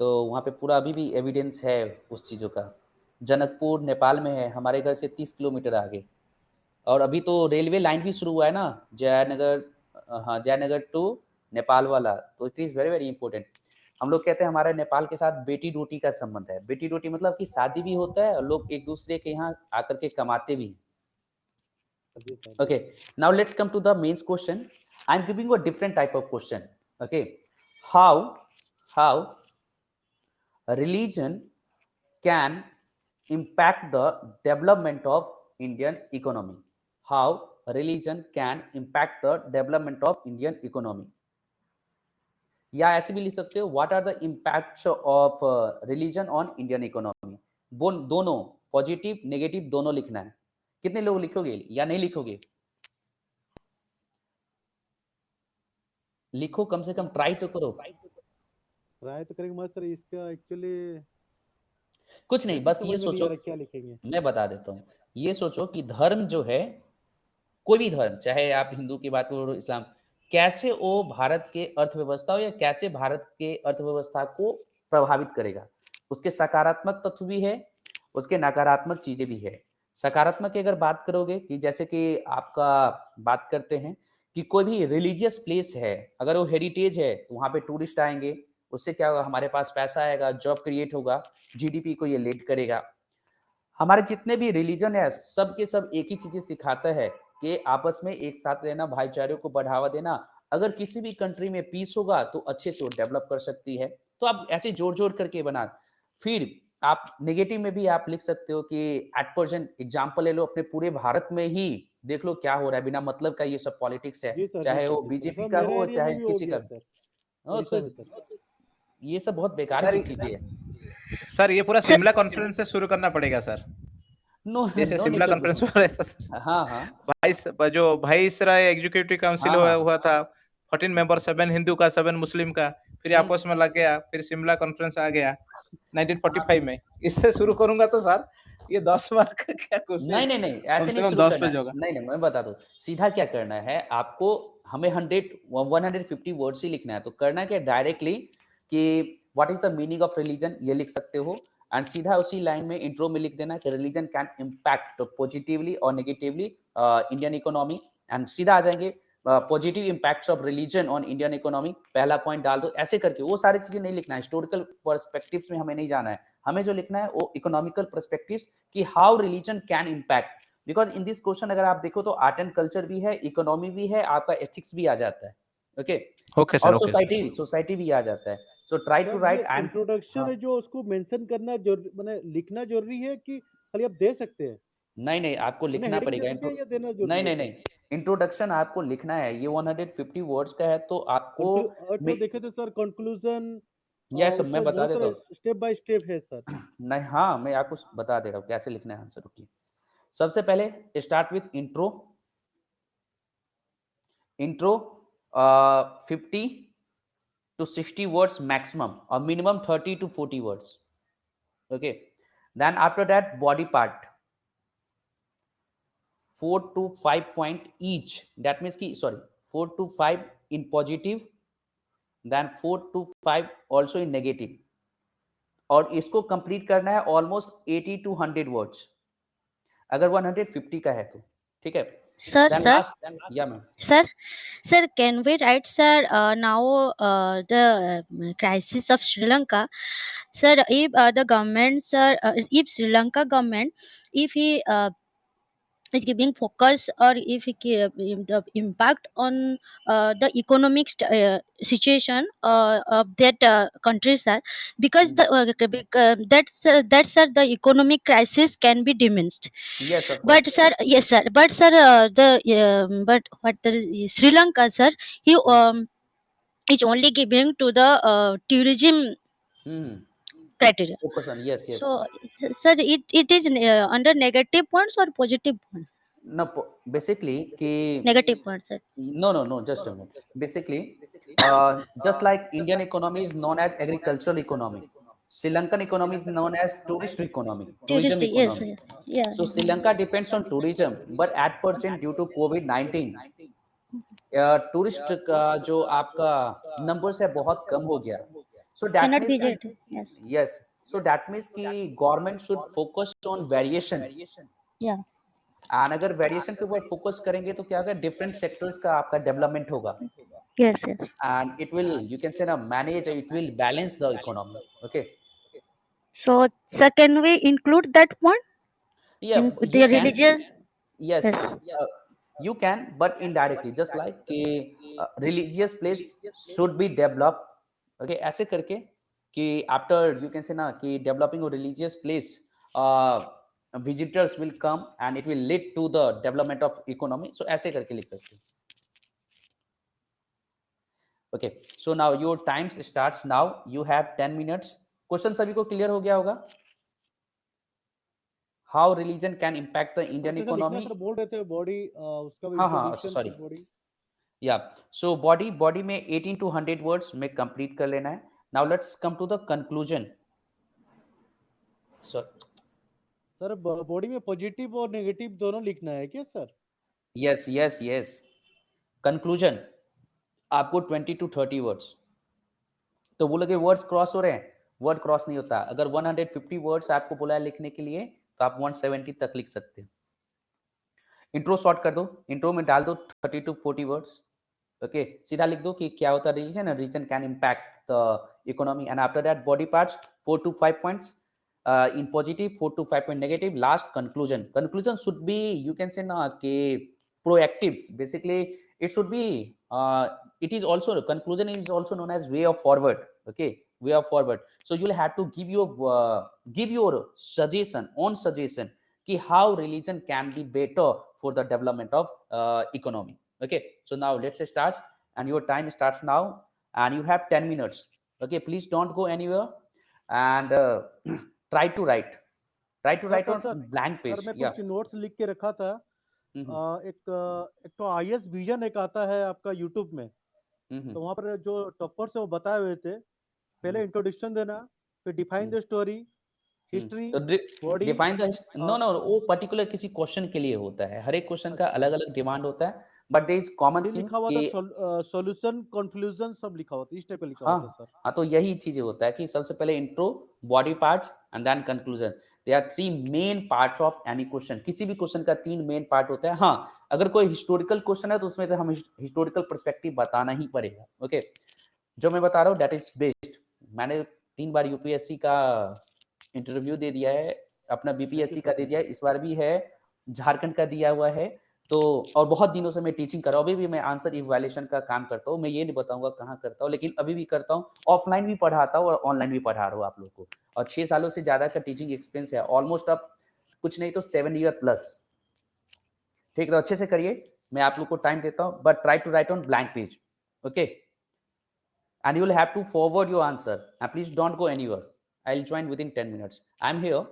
तो वहाँ पे पूरा अभी भी एविडेंस है उस चीज़ों का. जनकपुर नेपाल में है, हमारे घर से 30 किलोमीटर आगे. और अभी तो रेलवे लाइन भी शुरू हुआ है ना, जयनगर टू नेपाल वाला. तो it is very very important. हम लोग कहते हैं हमारे नेपाल के साथ बेटी रोटी का संबंध है. बेटी रोटी मतलब कि शादी भी होता है और लोग एक दूसरे के यहाँ आकर के कमाते भी हैं. Okay, now let's come to the main question. I'm giving you a different type of question. Okay, how religion can impact the development of Indian economy? How religion can impact the development of Indian economy? या ऐसे भी लिख सकते हो, what are the impacts of religion on Indian economy? दोनों positive negative दोनों लिखना है. कितने लोग लिखोगे या नहीं लिखोगे? लिखो, कम से कम ट्राई तो करो. ट्राई तो करेंगे सर. इसका एक्चुअली कुछ नहीं, बस ये सोचो, क्या लिखेंगे. मैं बता देता हूँ. ये सोचो कि धर्म जो है, कोई भी धर्म, चाहे आप हिंदू की बात करो, इस्लाम, कैसे वो भारत के अर्थव्यवस्था या कैसे भारत के अर्थव्यवस्था को प्रभावित करेगा. उसके सकारात्मक तत्व भी है, उसके नकारात्मक चीजें भी है. सकारात्मक की अगर बात करोगे कि जैसे कि आपका बात करते हैं कि कोई भी रिलीजियस प्लेस है, अगर वो हेरिटेज है तो वहाँ पे टूरिस्ट आएंगे, उससे क्या होगा, हमारे पास पैसा आएगा, जॉब क्रिएट होगा, जीडीपी को ये लीड करेगा. हमारे जितने भी रिलीजन है सब के सब एक ही चीजें सिखाता है कि आपस में एक साथ रहना, भाईचारे को बढ़ावा देना. अगर किसी भी कंट्री में पीस होगा तो अच्छे से वो डेवलप कर सकती है. तो आप ऐसे जोड़ करके बना. फिर आप नेगेटिव में भी आप लिख सकते हो कि एट प्रेजेंट एग्जांपल ले लो, अपने पूरे भारत में ही देख लो क्या हो रहा है, बिना मतलब का ये सब पॉलिटिक्स है, जी सर, जी चाहे सर, वो जी सर। बीजेपी सर का मेरे हो एरिया में चाहे भी हो किसी का गया भी। सर, सो उड़ीसा में सर। ये सब बहुत बेकार सर की चीजें है। सर ये पूरा सर शिमला कॉन्फ्रेंस से शुरू करना पड़ेगा सर, नो जैसे no Shimla need to conference हो रहा था सर। हाँ हाँ बाईस जो वाइसराय एग्जीक्यूटिव काउंसिल हाँ हुआ हाँ हुआ था, 14 मेंबर, 7 हिंदू का 7 मुस्लिम का, फिर हम्म, आपस में लग गया, फिर शिमला कॉन्फ्रेंस आ गया 1945 में। इससे शुरू करूंगा तो सर ये 10 मार्क का क्या क्वेश्चन, नहीं नहीं नहीं, कम ऐसे नहीं से कम शुरू 10 करना पेज है। होगा। नहीं नहीं, मैं बता दूं सीधा क्या करना है आपको। हमें 150 वर्ड्स ही लिखना है। तो करना क्या डायरेक्टली कि what is the meaning of religion, ये लिख सकते हो। एंड सीधा उसी लाइन में इंट्रो में लिख देना कि रिलीजन कैन इम्पैक्ट पॉजिटिवली और नेगेटिवली इंडियन इकोनॉमी। एंड सीधा आ जाएंगे positive impacts of religion on Indian economy, पहला पॉइंट डाल दो। ऐसे करके वो सारी चीजें नहीं लिखना है, हिस्टोरिकल पर्सपेक्टिव्स में हमें नहीं जाना है। हमें जो लिखना है वो इकोनॉमिकल पर्सपेक्टिव्स कि how religion can impact. Because in this question अगर आप देखो तो आर्ट एंड कल्चर भी है, इकोनॉमी भी है, आपका एथिक्स भी आ जाता है। ओके ओके और सर, ओके सर। सोसाइटी भी आ जाता है। So try to sir right ये एंड इंट्रोडक्शन हाँ है जो उसको मेंशन करना जरूरी, माने लिखना जरूरी है कि खाली आप दे सकते हैं? नहीं नहीं, आपको मैंने लिखना हेडिंग दे पड़ेगा सकते इंट्रो। हैं या देना नहीं जरूरी है नहीं सर? नहीं, इंट्रोडक्शन आपको लिखना है। ये 150 वर्ड्स का है तो आपको तो देखे तो सर कंक्लूजन यस मैं उसमें बता बहुत देता सारे हूँ। स्टेप बाय स्टेप है सर। नहीं हाँ, मैं आपको बता दे रहा हूँ कैसे लिखना है आंसर। रुकिए, सबसे पहले start with intro. Intro 50 to 60 words maximum, or minimum 30 to 40 words. Okay, then after that body part 4 to 5 point each. That means ki sorry, 4 to 5 in positive, then 4 to 5 also in negative, और इसको complete करना है almost 80 to 100 words अगर 150 का है तो। ठीक है, sir, देन sir, लास्ट या ma'am. sir, sir, can we write, sir, now the crisis of Sri Lanka, sir, if the government, sir, if Sri Lanka government, if he is giving focus, or if he the impact on the economic situation of that country, sir, because the that's the economic crisis can be diminished. Yes, of But course. sir, yes sir, but sir, the but what the Sri Lanka, sir, he is only giving to the tourism Hmm. criteria. Focus on yes, yes. So sir, it is under negative points or positive points? No, basically कि Negative points, sir. no, just a minute. Basically, just like Indian economy is known as agricultural economy, Sri Lankan economy is known as tourist economy, Tourist, tourism yes, economy. yes, yeah. So Sri Lanka depends on tourism, but at present due to COVID-19, tourist का जो आपका numbers है बहुत कम हो गया। So that Cannot means कि visit, yes, yes, so that means कि government should focus on variation. yeah, and अगर वेरिएशन के ऊपर फोकस करेंगे तो क्या होगा, डिफरेंट सेक्टर्स का आपका डेवलपमेंट होगा yes, yes. And it will you can say ना manage, it will balance the economy. Okay, So sir, can we include that point या in you the can, religious? yes, Yes. you can but indirectly, just like कि religious place should be developed। okay, ऐसे करके कि after you can say ना कि developing a religious place, visitors will come and it will lead to the development of economy। so ऐसे करके लिख सकते हैं। okay, so now your times starts now, you have 10 minutes। Question सभी को clear हो गया होगा? how religion can impact the sir Indian कैसे लिखना है economy? सर? बोल रहे थे बॉडी, उसका हाँ हाँ, इंट्रोडक्शन सॉरी, फिर बॉडी। या सो बॉडी में 18 to 100 वर्ड्स में कंप्लीट कर लेना है। Now let's come to the conclusion. So sir body में पॉजिटिव और नेगेटिव दोनों लिखना है क्या sir? Yes yes yes, conclusion आपको 20 to 30 वर्ड्स। तो बोलोगे वर्ड्स क्रॉस हो रहे हैं, वर्ड क्रॉस नहीं होता। अगर 150 वर्ड्स आपको बोला है लिखने के लिए तो आप 170 तक लिख सकते हो। इंट्रो शॉर्ट कर दो, इंट्रो में डाल दो 30 to 40 वर्ड्स। ओके, सीधा लिख दो कि क्या होता है religion, and religion can impact the economy. And after that body parts 4 to 5 points in positive, 4 to 5 point negative, last conclusion। conclusion should be you can say ना कि proactives, basically it should be it is also, conclusion is also known as way of forward. Okay, way of forward. So you'll have to give your suggestion, own suggestion, ki how religion can be better for the development of economy. Okay, so now let's start, and your time starts now, and you have 10 minutes. Okay, please don't go anywhere, and try to write sir sir on sir blank sir page. मैं Yeah. कुछ notes लिख के रखा था। Mm-hmm. एक तो IAS vision एक आता है आपका यूट्यूब में, Mm-hmm. तो वहाँ पर जो टॉपर्स है वो बताए हुए थे, पहले इंट्रोडक्शन देना, फिर डिफाइन द स्टोरी, हिस्ट्री, तो body. Define the, no no, वो पर्टिकुलर किसी क्वेश्चन के लिए होता है, हर एक क्वेश्चन का अच्छा, अलग अलग डिमांड होता है, but there is common body things लिखा हुआ कि था, सॉल्यूशन, कंक्लूजन सब लिखा हुआ था, इस टाइप का लिखा हुआ हाँ था सर। हाँ, तो यही चीजें होता है कि सबसे पहले intro, body parts and then conclusion. They are three main parts of any question. किसी भी क्वेश्चन का तीन मेन पार्ट होता है। हाँ, अगर कोई हिस्टोरिकल क्वेश्चन है तो उसमें तो हम हिस्टोरिकल पर्सपेक्टिव बताना ही पड़ेगा। ओके, जो मैं बता रहा हूँ दैट इज बेस्ड। मैंने 3 बार यूपीएससी का इंटरव्यू दे दिया है, अपना थैंक यू बीपीएससी का सर, दे थैंक दिया यू। है, इस बार भी है, झारखंड का दिया हुआ है। तो और बहुत दिनों से मैं टीचिंग कर रहा हूँ, अभी भी मैं आंसर इवैल्यूएशन का काम करता हूँ। मैं ये नहीं बताऊंगा कहाँ करता हूँ, लेकिन अभी भी करता हूँ। ऑफलाइन भी पढ़ाता हूँ और ऑनलाइन भी पढ़ा रहा हूँ आप लोग को, और 6 सालों से ज्यादा का टीचिंग एक्सपीरियंस है, ऑलमोस्ट अब कुछ नहीं तो 7 ईयर प्लस। ठीक है, तो अच्छे से करिए, मैं आप लोग को टाइम देता हूँ, but try to write on blank page. Okay, and you will have to forward your answer, and please don't go anywhere. I'll join within 10 minutes. I'm here.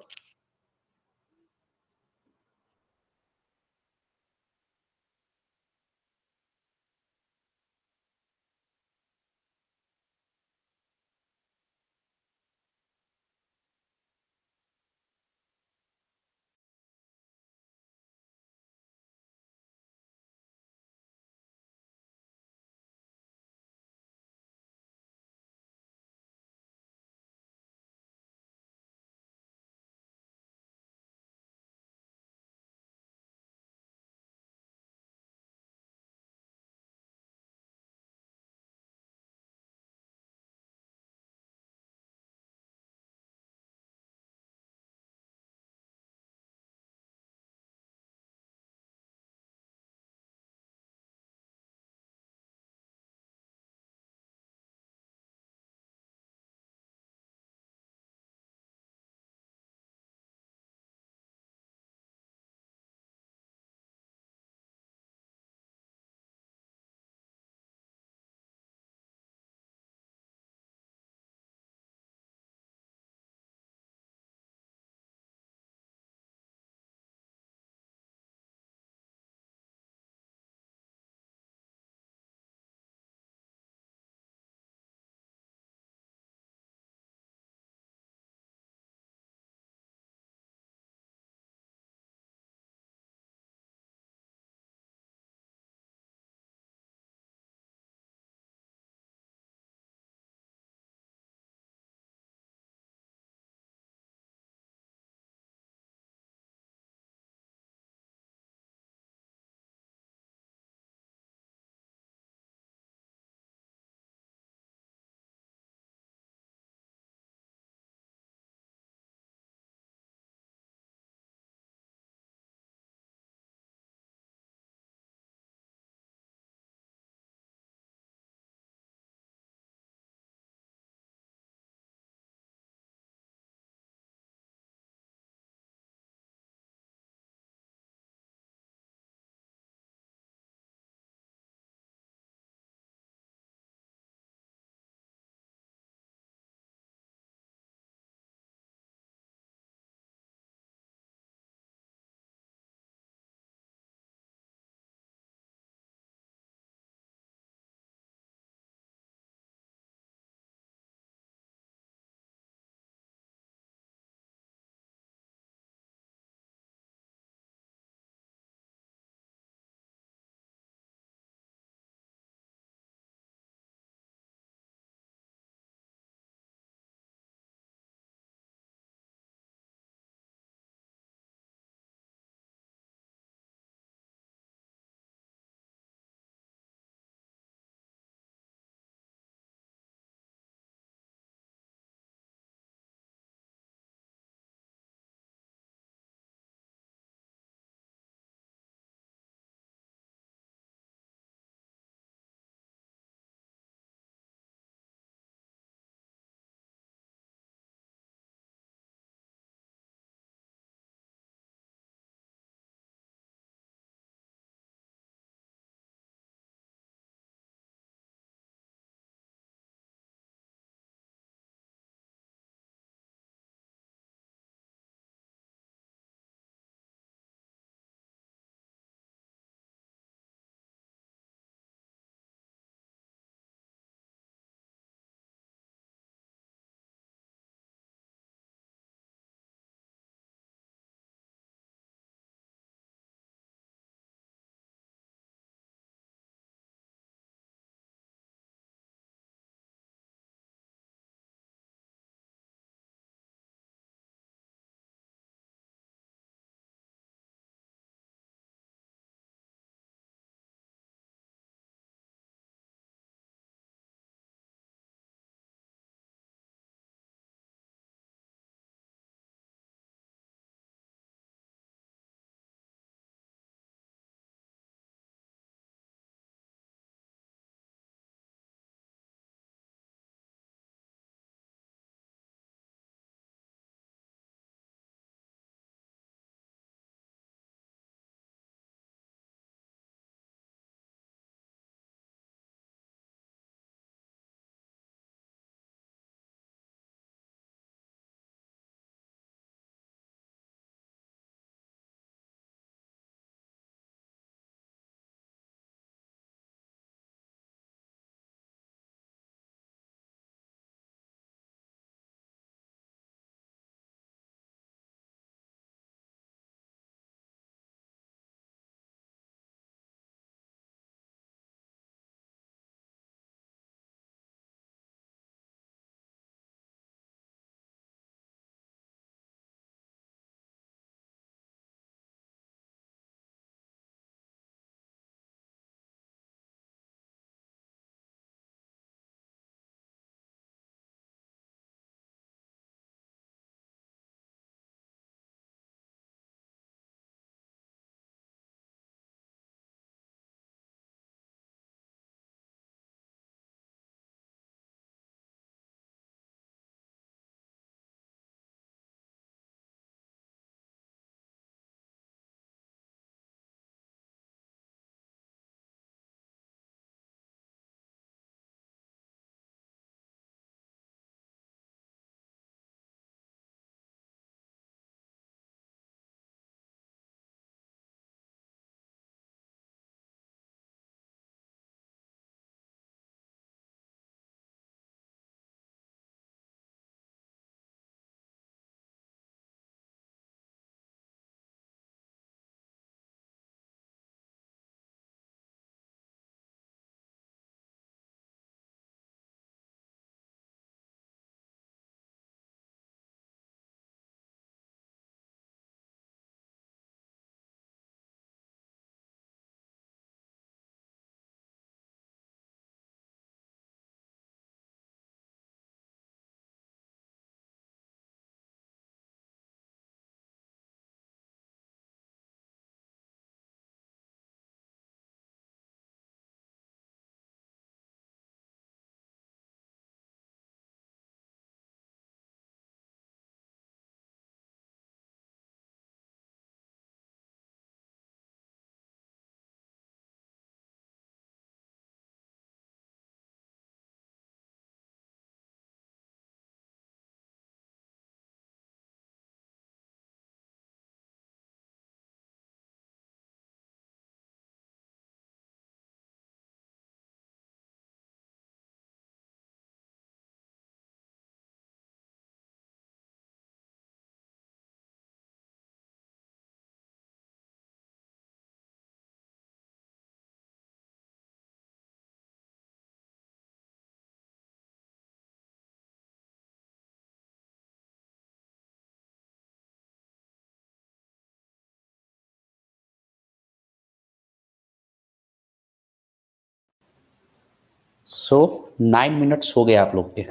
So 9 minutes हो गए आप लोग के।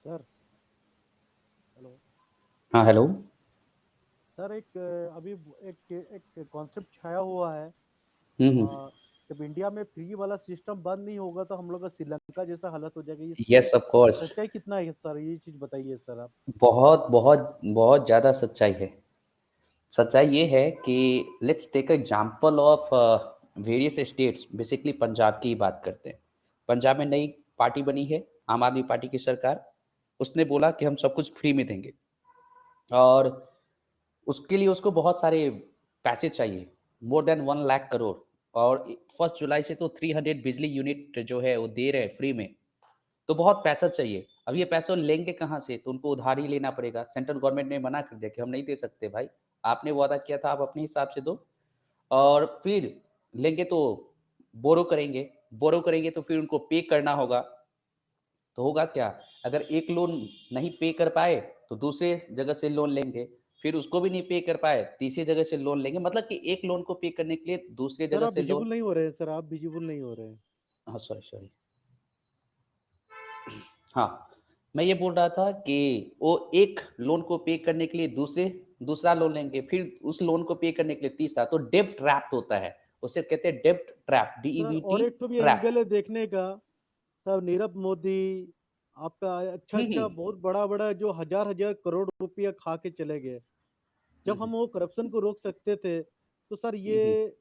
Sir hello. हाँ, hello. Sir एक अभी एक एक कॉन्सेप्ट छाया हुआ है। हम्म। जब इंडिया में फ्री वाला सिस्टम बंद नहीं होगा तो हम लोग का श्रीलंका जैसा हालत हो जाएगा, इसमें यस, ऑफ कोर्स। सच्चाई कितना है सर? ये चीज बताइए सर आप। बहुत बहुत बहुत ज़्यादा सच्चाई है। सच्चाई ये है कि let's take example of various states, basically Punjab की ही बात करते हैं। पंजाब में नई पार्टी बनी है, आम आदमी पार्टी की सरकार। उसने बोला कि हम सब कुछ फ्री में देंगे और उसके लिए उसको बहुत सारे पैसे चाहिए, मोर देन 1 लाख करोड़। और 1 जुलाई से तो 300 बिजली यूनिट जो है वो दे रहे हैं फ्री में। तो बहुत पैसा चाहिए। अब ये पैसा लेंगे कहाँ से? तो उनको उधार ही लेना पड़ेगा। सेंट्रल गवर्नमेंट ने मना कर दिया कि हम नहीं दे सकते भाई, आपने वादा किया था आप अपने हिसाब से दो। और फिर लेंगे तो बोरो करेंगे, बोरो करेंगे तो फिर उनको पे करना होगा। तो होगा क्या? अगर एक लोन नहीं पे कर पाए तो दूसरे जगह से लोन लेंगे, फिर उसको भी नहीं पे कर पाए तीसरी जगह से लोन लेंगे। मतलब कि एक लोन को पे करने के लिए दूसरे सर जगह आप से विजिबल लोन। नहीं हो रहे हैं, सर आप विजिबल नहीं हो रहे हैं। हाँ, सॉरी सॉरी। हाँ, मैं ये बोल रहा था कि वो एक लोन को पे करने के लिए दूसरा लोन लेंगे, फिर उस लोन को पे करने के लिए तीसरा। तो डेब्ट ट्रैप होता है, उसे कहते हैं डेब्ट ट्रैप, सर DEBT और एक तो भी ट्रैप। एंगल है देखने का। सर नीरव मोदी आपका अच्छा अच्छा हम्म। बहुत बड़ा बड़ा जो हजार हजार करोड़ रुपया खा के चले गए। जब हम्म। हम वो करप्शन को रोक सकते थे तो सर हम्म। ये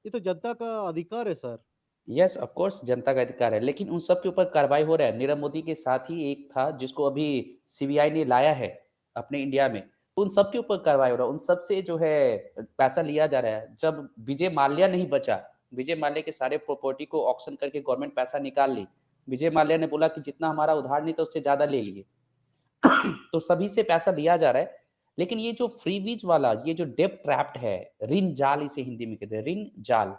तो जनता का अधिकार है सर। यस, ऑफ कोर्स जनता का अधिकार है, लेकिन उन सब के ऊपर कार्रवाई हो रहा है। नीरव मोदी के साथ ही एक था जिसको अभी CBI ने लाया है अपने इंडिया में। तो उन सब के ऊपर कार्रवाई हो रहा है, उन सब से जो है पैसा लिया जा रहा है। जब विजय माल्या नहीं बचा, विजय माल्या के सारे प्रॉपर्टी को ऑक्शन करके गवर्नमेंट पैसा निकाल ली। विजय माल्या ने बोला कि जितना हमारा उधार नहीं था उससे ज्यादा ले लिए। तो सभी से पैसा लिया जा रहा है। लेकिन ये जो फ्रीबीज वाला, ये जो डेब्ट ट्रैप्ड है, ऋण जाल इसे हिंदी में कहते हैं, ऋण जाल।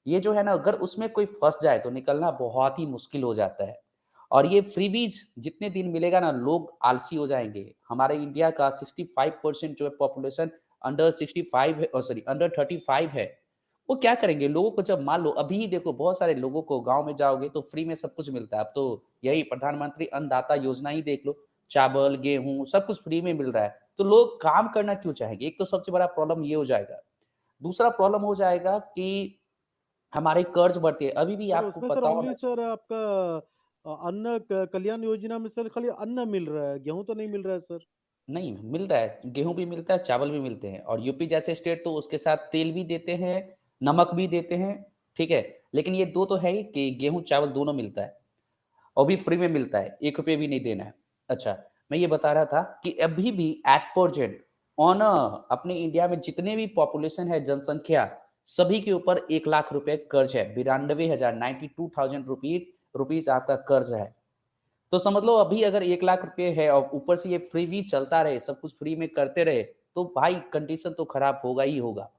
ये जो है ना, अगर उसमें कोई फंस जाए तो निकलना बहुत ही मुश्किल हो जाता है। और ये फ्रीबीज जितने दिन मिलेगा ना, लोग आलसी हो जाएंगे। हमारे इंडिया का 65% जो है पॉपुलेशन अंडर 65 है, सॉरी अंडर 35 है। वो क्या करेंगे? लोगों को जब मान लो, अभी ही देखो बहुत सारे लोगों को गांव में जाओगे तो फ्री में सब कुछ मिलता है। अब तो यही प्रधानमंत्री अन्नदाता योजना ही देख लो, चावल गेहूं सब कुछ फ्री में मिल रहा है। तो लोग काम करना क्यों चाहेंगे? एक तो सबसे बड़ा प्रॉब्लम ये हो जाएगा। दूसरा प्रॉब्लम हो जाएगा कि हमारे कर्ज बढ़ते हैं। अभी भी सर आपको उसमें सर पता ओनली होना चाहिए। सर आपका कल्याण योजना में सर खाली अन्न मिल रहा है, गेहूं तो नहीं मिल रहा है सर। नहीं मिल रहा है, गेहूं भी मिलता है, चावल भी मिलते हैं। और यूपी जैसे स्टेट तो उसके साथ तेल भी देते हैं, नमक भी देते हैं। ठीक है, लेकिन ये दो तो है ही कि गेहूं चावल दोनों मिलता है और भी फ्री में मिलता है, 1 रुपये भी नहीं देना है। अच्छा, मैं ये बता रहा था कि अभी भी एट प्रेजेंट ऑन अपने इंडिया में जितने भी पॉपुलेशन है, जनसंख्या, सभी के ऊपर 1 लाख रुपए कर्ज है। 92,000, 92,000 रुपीज आपका कर्ज है। तो समझ लो अभी अगर 1 लाख रुपए है और ऊपर से ये फ्री भी चलता रहे, सब कुछ फ्री में करते रहे, तो भाई कंडीशन तो खराब होगा ही होगा।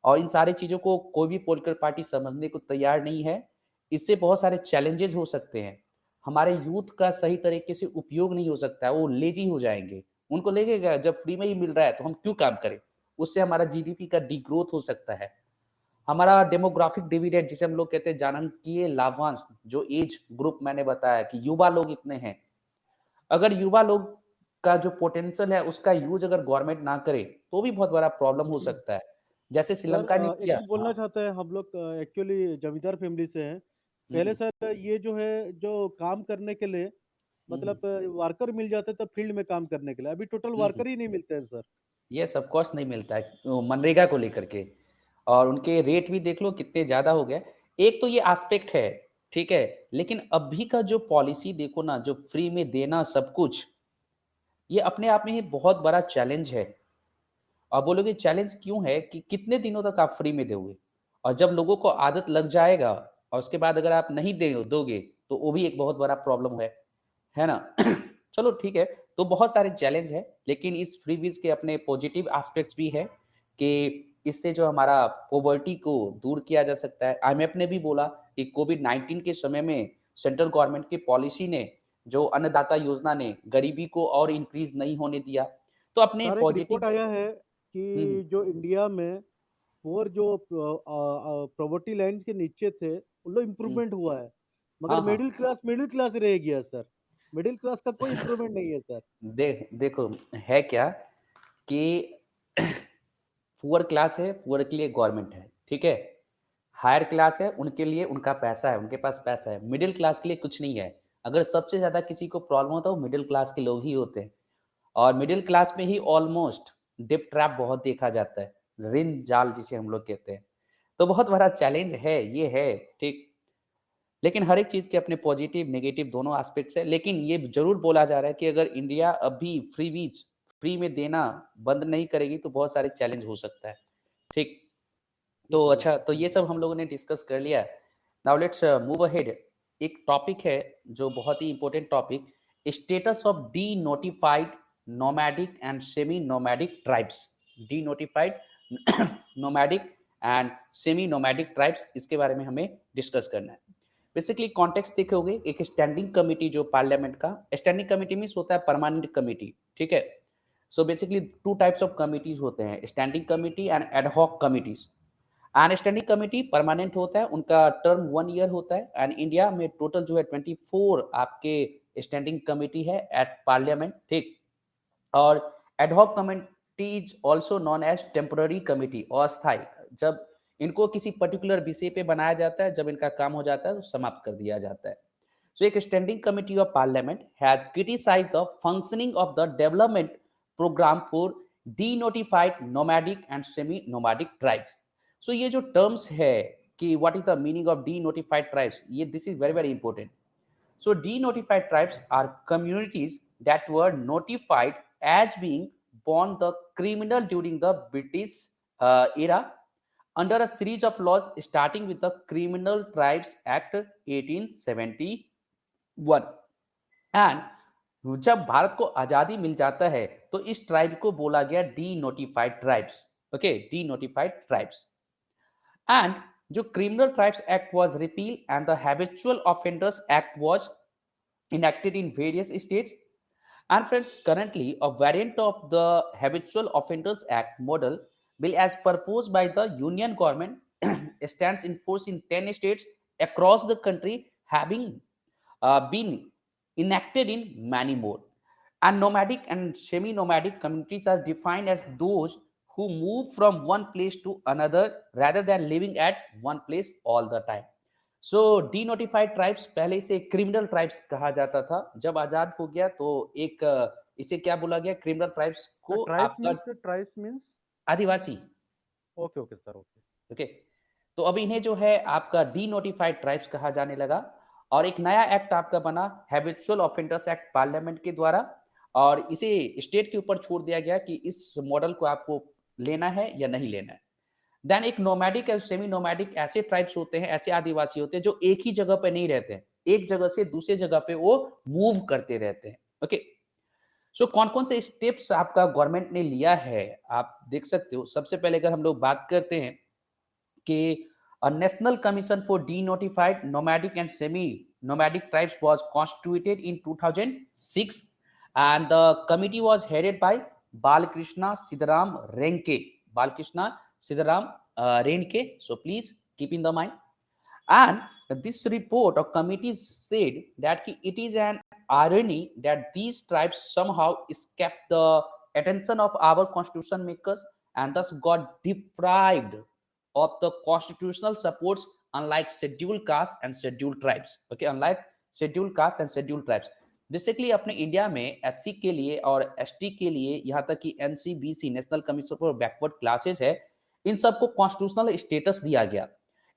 और इन सारी चीजों को कोई भी पॉलिटिकल पार्टी समझने को तैयार नहीं है। इससे बहुत सारे चैलेंजेस हो सकते हैं। हमारे यूथ का सही तरीके से उपयोग नहीं हो सकता है, वो लेजी हो जाएंगे। उनको लगेगा जब फ्री में ही मिल रहा है तो हम क्यों काम करें। उससे हमारा GDP का डिग्रोथ हो सकता है। हमारा डेमोग्राफिक डिविडेंड जिसे हम लोग कहते हैं, जनांकीय लाभांश, जो एज ग्रुप मैंने बताया कि युवा लोग इतने हैं, अगर युवा लोग का जो पोटेंशियल है उसका यूज अगर गवर्नमेंट ना करे तो भी बहुत बड़ा प्रॉब्लम हो सकता है, जैसे सर श्रीलंका ने एक किया। चीज बोलना हाँ। चाहते हैं, हम लोग एक्चुअली जमींदार फैमिली से हैं। पहले हम्म। सर ये जो है जो काम करने के लिए हम्म। मतलब वर्कर मिल जाते थे फील्ड में काम करने के लिए, अभी टोटल हम्म। वर्कर ही नहीं मिलते हैं सर। ये सब कोर्स नहीं मिलता है मनरेगा को लेकर के। और उनके रेट भी देख लो कितने ज्यादा हो गए। एक तो ये एस्पेक्ट है, ठीक है। लेकिन अभी का जो पॉलिसी देखो ना, जो फ्री में देना सब कुछ, ये अपने आप में ही बहुत बड़ा चैलेंज है। और बोलोगे चैलेंज क्यों है कि कितने दिनों तक आप फ्री में दोगे? और जब लोगों को आदत लग जाएगा और उसके बाद अगर आप नहीं दे दोगे तो वो भी एक बहुत बड़ा प्रॉब्लम है ना? चलो ठीक है, तो बहुत सारे चैलेंज है, लेकिन इस फ्रीबीज के अपने पॉजिटिव एस्पेक्ट्स भी है कि इससे जो हमारा पॉवर्टी को दूर किया जा सकता है। आईएमएफ ने भी बोला कि कोविड-19 के समय में सेंट्रल गवर्नमेंट की पॉलिसी ने, जो अन्नदाता योजना ने गरीबी को और इंक्रीज नहीं होने दिया। तो अपने सर एक रिपोर्ट पॉजिटिव। आया है हम्म, कि जो इंडिया में पुअर जो पॉवर्टी लाइन के नीचे थे उन लोग हम्म, इम्प्रूवमेंट हुआ है, मगर हाँ हाँ। मिडिल क्लास रह गया सर। मिडिल क्लास का कोई इम्प्रूवमेंट नहीं है सर। देखो है क्या कि पुअर क्लास है, पुअर के लिए गवर्नमेंट है, ठीक है। हायर क्लास है, उनके लिए उनका पैसा है, उनके पास पैसा है। मिडिल क्लास के लिए कुछ नहीं है। अगर सबसे ज्यादा किसी को प्रॉब्लम होता है, वो मिडिल क्लास के लोग ही होते हैं। और मिडिल क्लास में ही ऑलमोस्ट डिप ट्रैप बहुत देखा जाता है, ऋण जाल जिसे हम लोग कहते हैं। तो बहुत बड़ा चैलेंज है, ये है, ठीक। लेकिन हर एक चीज़ के अपने पॉजिटिव नेगेटिव दोनों एस्पेक्ट्स है। लेकिन ये ज़रूर बोला जा रहा है कि अगर इंडिया अभी फ्री में देना बंद नहीं करेगी तो बहुत सारे चैलेंज हो सकता है, ठीक। तो जी अच्छा, तो ये सब हम लोगों ने डिस्कस कर लिया। Now let's move ahead. एक टॉपिक है जो बहुत ही important topic, status of denotified nomadic and semi nomadic tribes. Denotified nomadic and semi nomadic tribes, इसके बारे में हमें डिस्कस करना है। बेसिकली कॉन्टेक्स्ट देखोगे, एक स्टैंडिंग कमिटी जो पार्लियामेंट का स्टैंडिंग कमिटी मीन्स होता है परमानेंट कमिटी, ठीक है। So basically two types of committees होते हैं, standing committee and ad hoc committees. And standing committee permanent होता है, उनका टर्म 1 ईयर होता है। एंड इंडिया में टोटल जो है 24 आपके स्टैंडिंग कमिटी है एट पार्लियामेंट, ठीक। और ad hoc committee is also known as temporary committee, अस्थायी। जब इनको किसी पर्टिकुलर विषय पे बनाया जाता है, जब इनका काम हो जाता है तो समाप्त कर दिया जाता है। So, a standing committee of parliament has criticized the functioning of the development program for denotified nomadic and semi-nomadic tribes. So, ये जो terms है कि what is the meaning of denotified tribes, ये this is very very important. So, denotified tribes are communities that were notified as being born the criminal during the British era under a series of laws starting with the Criminal Tribes Act 1871। And जब भारत को आजादी मिल जाता है तो इस tribe को बोला गया denotified tribes, okay, denotified tribes. And जो criminal tribes act was repeal and the habitual offenders act was enacted in various states. And friends, currently a variant of the Habitual Offenders Act model bill as proposed by the Union government stands in force in 10 states across the country, having been enacted in many more. And nomadic and semi-nomadic communities are defined as those who move from one place to another rather than living at one place all the time. So denotified tribes पहले इसे criminal tribes कहा जाता था। जब आजाद हो गया तो एक इसे क्या बोला गया, क्रिमिनल ट्राइब्स को आपका ट्राइब्स मींस आदिवासी, okay okay sir okay. Okay. तो अब इन्हें जो है आपका डी नोटिफाइड ट्राइब्स कहा जाने लगा। और एक नया एक्ट आपका बना, हैबिचुअल ऑफेंडर्स एक्ट, पार्लियामेंट के द्वारा। और इसे स्टेट के ऊपर छोड़ दिया गया कि इस मॉडल को आपको लेना है या नहीं लेना है। देन एक नोमैडिक और सेमी नोमैडिक ऐसे ट्राइब्स होते हैं, ऐसे आदिवासी होते हैं जो एक ही जगह पे नहीं रहते हैं, एक जगह से दूसरे जगह पे वो मूव करते रहते हैं, ओके। सो कौन कौन से स्टेप्स आपका गवर्नमेंट ने लिया है, आप देख सकते हो। सबसे पहले अगर हम लोग बात करते हैं कि a national commission for denotified nomadic and semi nomadic tribes was constituted in 2006, and the committee was headed by Balkrishna Sidaram Renke. Balkrishna Sidaram Renke, so please keep in the mind. And this report of committees said that it is an irony that these tribes somehow escaped the attention of our constitution makers and thus got deprived of the constitutional supports, unlike scheduled caste and scheduled tribes, okay, unlike scheduled caste and scheduled tribes। Basically अपने India में SC के लिए और ST के लिए, यहाँ तक कि NCBC, national commission for backward classes है, इन सबको कॉन्स्टिट्यूशनल स्टेटस दिया गया।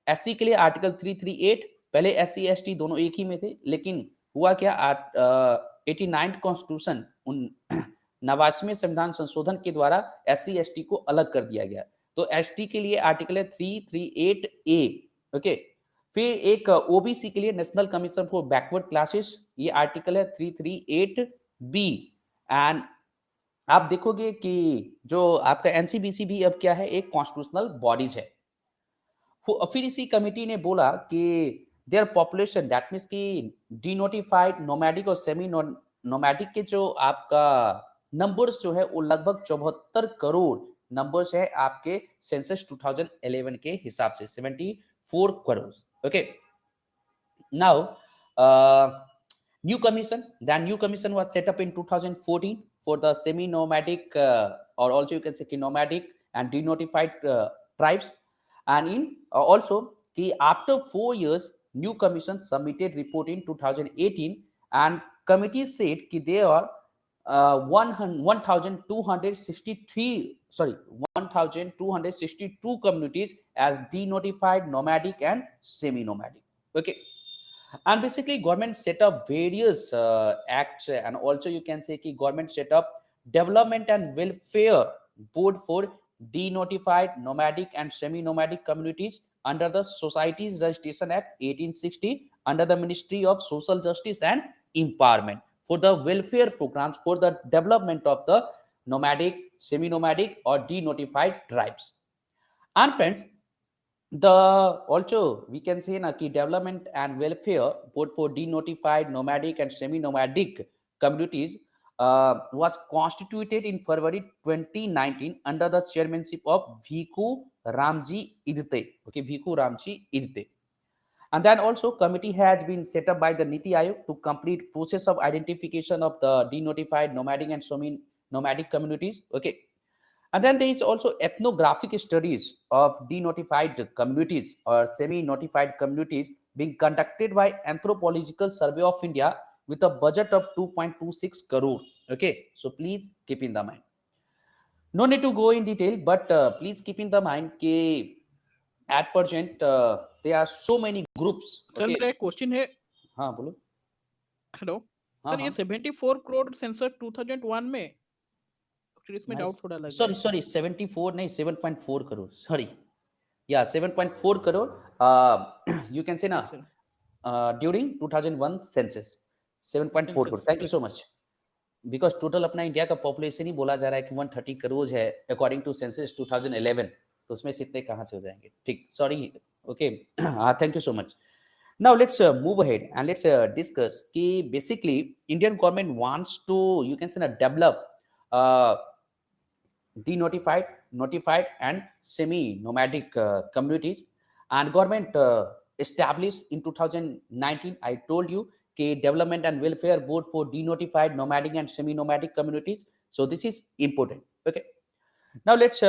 एससी के लिए आर्टिकल 338, पहले एससी एसटी दोनों एक ही में थे, लेकिन हुआ क्या, 89 कॉन्स्टिट्यूशन, 89वें संविधान संशोधन के द्वारा एससी एसटी को अलग कर दिया गया। तो एसटी के लिए आर्टिकल है 338 ए, ओके। फिर एक ओबीसी के लिए national commission for backward classes, ये आर्टिकल है 338 बी। एंड आप देखोगे कि जो आपका एनसीबीसी भी अब क्या है, एक कॉन्स्टिट्यूशनल बॉडीज है। फिर इसी कमिटी ने बोला कि देयर पॉपुलेशन दैट मीन्स कि डीनोटिफाइड नोमैडिक और सेमी नोमैडिक के जो आपका नंबर्स जो है वो लगभग 74 करोड़ नंबर्स है आपके सेंसस 2011 के हिसाब से 74 crore. Okay, now, new commission. The new commission was set up in 2014 for the semi-nomadic, or also you can say nomadic and denotified tribes. And in also, after 4 years, new commission submitted report in 2018, and committee said that there are 1263 sorry 1262 communities as denotified, nomadic and semi-nomadic. Okay, and basically government set up various acts, and also you can say ki government set up development and welfare board for denotified, nomadic and semi-nomadic communities under the Societies Registration Act 1860, under the Ministry of Social Justice and Empowerment, for the welfare programs for the development of the nomadic, semi-nomadic or denotified tribes. And friends, the also we can say na ki development and welfare both for denotified, nomadic and semi-nomadic communities was constituted in February 2019 under the chairmanship of Bhiku Ramji Idite. Okay, Bhiku Ramji Idite. And then also committee has been set up by the Niti Aayog to complete process of identification of the denotified, nomadic and semi-nomadic communities. Okay, and then there is also ethnographic studies of denotified communities or semi-notified communities being conducted by Anthropological Survey of India with a budget of 2.26 crore. Okay, so please keep in the mind. No need to go in detail, but please keep in the mind that at present there are so many groups. Sir Okay, मेरा एक question है। हाँ बोलो। Hello हाँ sir, ये हाँ 74 crore sensor 2001 में, actually इसमें डाउट थोड़ा लग रहा सॉरी है। सॉरी 74 नहीं 7.4 crore sorry, yeah 7.4 crore, you can say na yes sir, during 2001 census 7.4 crore. Census Thank you so right. much, because total अपना इंडिया का पॉपुलेशन ही बोला जा रहा है कि 130 करोड़ है अकॉर्डिंग टू सेंसस 2011, तो उसमें से इतने कहाँ से हो जाएंगे। ठीक, sorry. Okay, thank you so much. Now let's move ahead and let's discuss कि basically Indian government wants to, you can say na, develop uh, denotified, notified and semi-nomadic communities, and government established in 2019, I told you, development and welfare board for denotified, nomadic and semi-nomadic communities. So this is important. Okay, now let's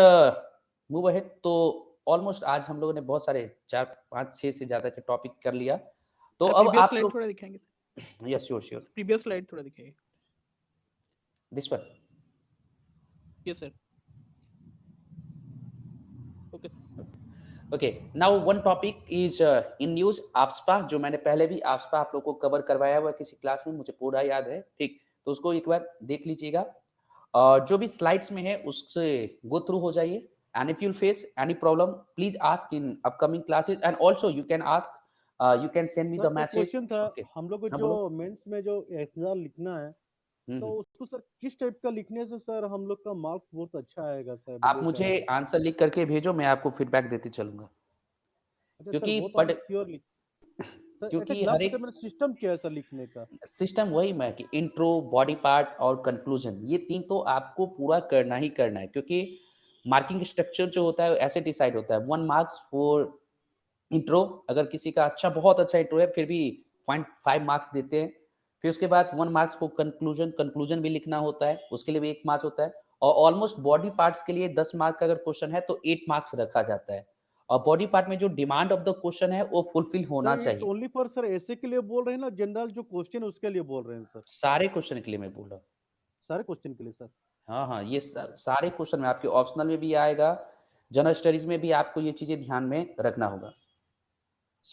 move ahead. तो almost आज हम लोगों ने बहुत सारे 4 5 6 से ज्यादा के टॉपिक कर लिया, तो सर अब प्रीवियस आप स्लाइड लोग, थोड़ा दिखाएंगे? Yes sure sure, previous slide थोड़ा दिखाइए। This one. Yes sir, okay sir. Okay, now one topic is in news AFSPA, जो मैंने पहले भी आफ्सपा आप लोग को कवर करवाया हुआ किसी क्लास में, मुझे पूरा याद है। ठीक, तो उसको एक बार देख लीजिएगा, और जो भी स्लाइड्स में है उससे गो थ्रू हो जाइए, and if you face any problem please ask in upcoming classes, and also you can ask, you can send me sir the एक मैसेज। क्वेश्चन था, ओके, हम लोग को हाँ जो बोलो। मेंस में जो एग्जाम लिखना है, तो उसको सर किस टाइप का लिखने से सर हम लोग का मार्क्स बहुत अच्छा आएगा सर, आप बोलिए मुझे सर। आंसर लिख करके भेजो, मैं आपको फीडबैक देते चलूंगा, अच्छा सर, क्योंकि वो तो हम पढ़ श्योर लिख सर। ऐसा क्योंकि एग्जाम हर एक पेपर में सिस्टम क्या है सर लिखने का? सिस्टम वही मैं कि इंट्रो, बॉडी पार्ट और कंक्लूजन, ये 3 तो आपको पूरा करना ही करना है, क्योंकि मार्किंग स्ट्रक्चर जो होता है ऐसे डिसाइड होता है। 1 मार्क्स फॉर इंट्रो, अगर किसी का अच्छा बहुत अच्छा इंट्रो है फिर भी 0.5 मार्क्स देते हैं। फिर उसके बाद 1 मार्क्स फॉर कंक्लूजन, कंक्लूजन भी लिखना होता है, उसके लिए भी 1 मार्क्स होता है। और ऑलमोस्ट बॉडी पार्ट्स के लिए 10 मार्क का अगर क्वेश्चन है तो 8 मार्क्स रखा जाता है, और बॉडी पार्ट में जो डिमांड ऑफ द क्वेश्चन है वो फुलफिल होना सर इट्स चाहिए। ओनली फॉर सर ऐसे के लिए बोल रहे हैं ना, जनरल जो क्वेश्चन है उसके लिए बोल रहे हैं सर? सारे क्वेश्चन के लिए मैं बोल रहा हूँ। सारे क्वेश्चन के लिए सर? हाँ हाँ, ये सारे क्वेश्चन में आपके ऑप्शनल में भी आएगा, जनरल स्टडीज में भी आपको ये चीजें ध्यान में रखना होगा।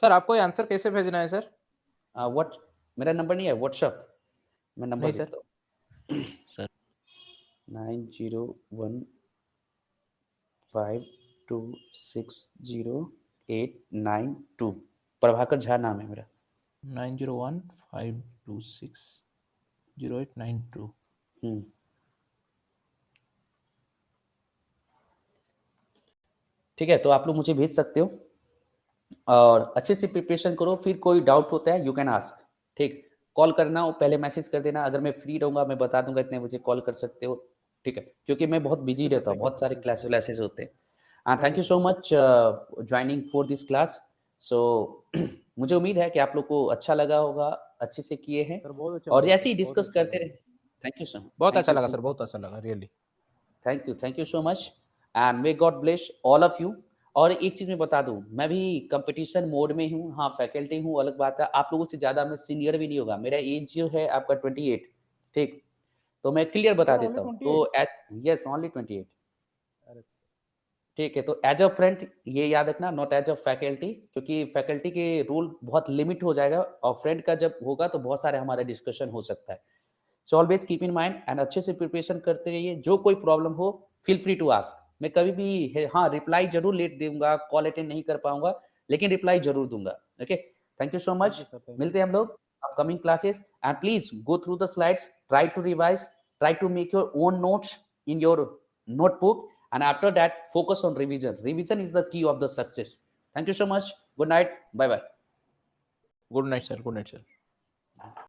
सर आपको ये आंसर कैसे भेजना है सर? व्हाट, मेरा नंबर नहीं है व्हाट्सएप, मैं नंबर नहीं सर। देता हूँ। सर 9015260892, प्रभाकर झा नाम है मेरा। 9015260892। ठीक है, तो आप लोग मुझे भेज सकते हो और अच्छे से प्रिपरेशन करो। फिर कोई डाउट होता है यू कैन आस्क, ठीक। कॉल करना हो पहले मैसेज कर देना, अगर मैं फ्री रहूँगा मैं बता दूंगा इतने बजे कॉल कर सकते हो, ठीक है, क्योंकि मैं बहुत बिजी रहता हूँ, बहुत सारे क्लासेस होते हैं। Thank you so much joining for this class. So मुझे उम्मीद है कि आप लोग को अच्छा लगा होगा, अच्छे से किए हैं सर बहुत अच्छा और लगा ऐसे ही सर, बहुत डिस्कस अच्छा करते लगा। रहे। थैंक यू सर, बहुत अच्छा लगा सर, बहुत अच्छा लगा really. Thank you so much and may God bless all of you. और एक चीज मैं बता दूं, मैं भी कंपटीशन मोड में हूँ, हाँ फैकल्टी हूँ, अलग बात है, आप लोगों से ज्यादा मैं सीनियर भी नहीं होगा, मेरा एज जो है आपका 28, ठीक। तो मैं क्लियर बता सर देता ओनली हूँ, 28? तो यस ओनली 28, अरे ठीक है। तो एज अ फ्रेंड ये याद रखना, नॉट एज अ फैकल्टी, क्योंकि फैकल्टी के रूल बहुत लिमिट हो जाएगा और फ्रेंड का जब होगा तो बहुत सारे हमारा डिस्कशन हो सकता है। So always keep in mind and अच्छे से प्रिपरेशन करते रहिए। जो कोई प्रॉब्लम हो फील फ्री टू आस्क, मैं कभी भी हाँ रिप्लाई जरूर लेट दूंगा, कॉल अटेंड नहीं कर पाऊंगा, लेकिन रिप्लाई जरूर दूंगा। Okay, thank you so thank much. You sir, thank you. मिलते हैं हम लोग upcoming classes and please go through the slides, try to revise, try to make your own notes in your notebook, and after that focus on revision is the key of the success. Thank you so much, good night, bye bye. Good night sir, good night sir.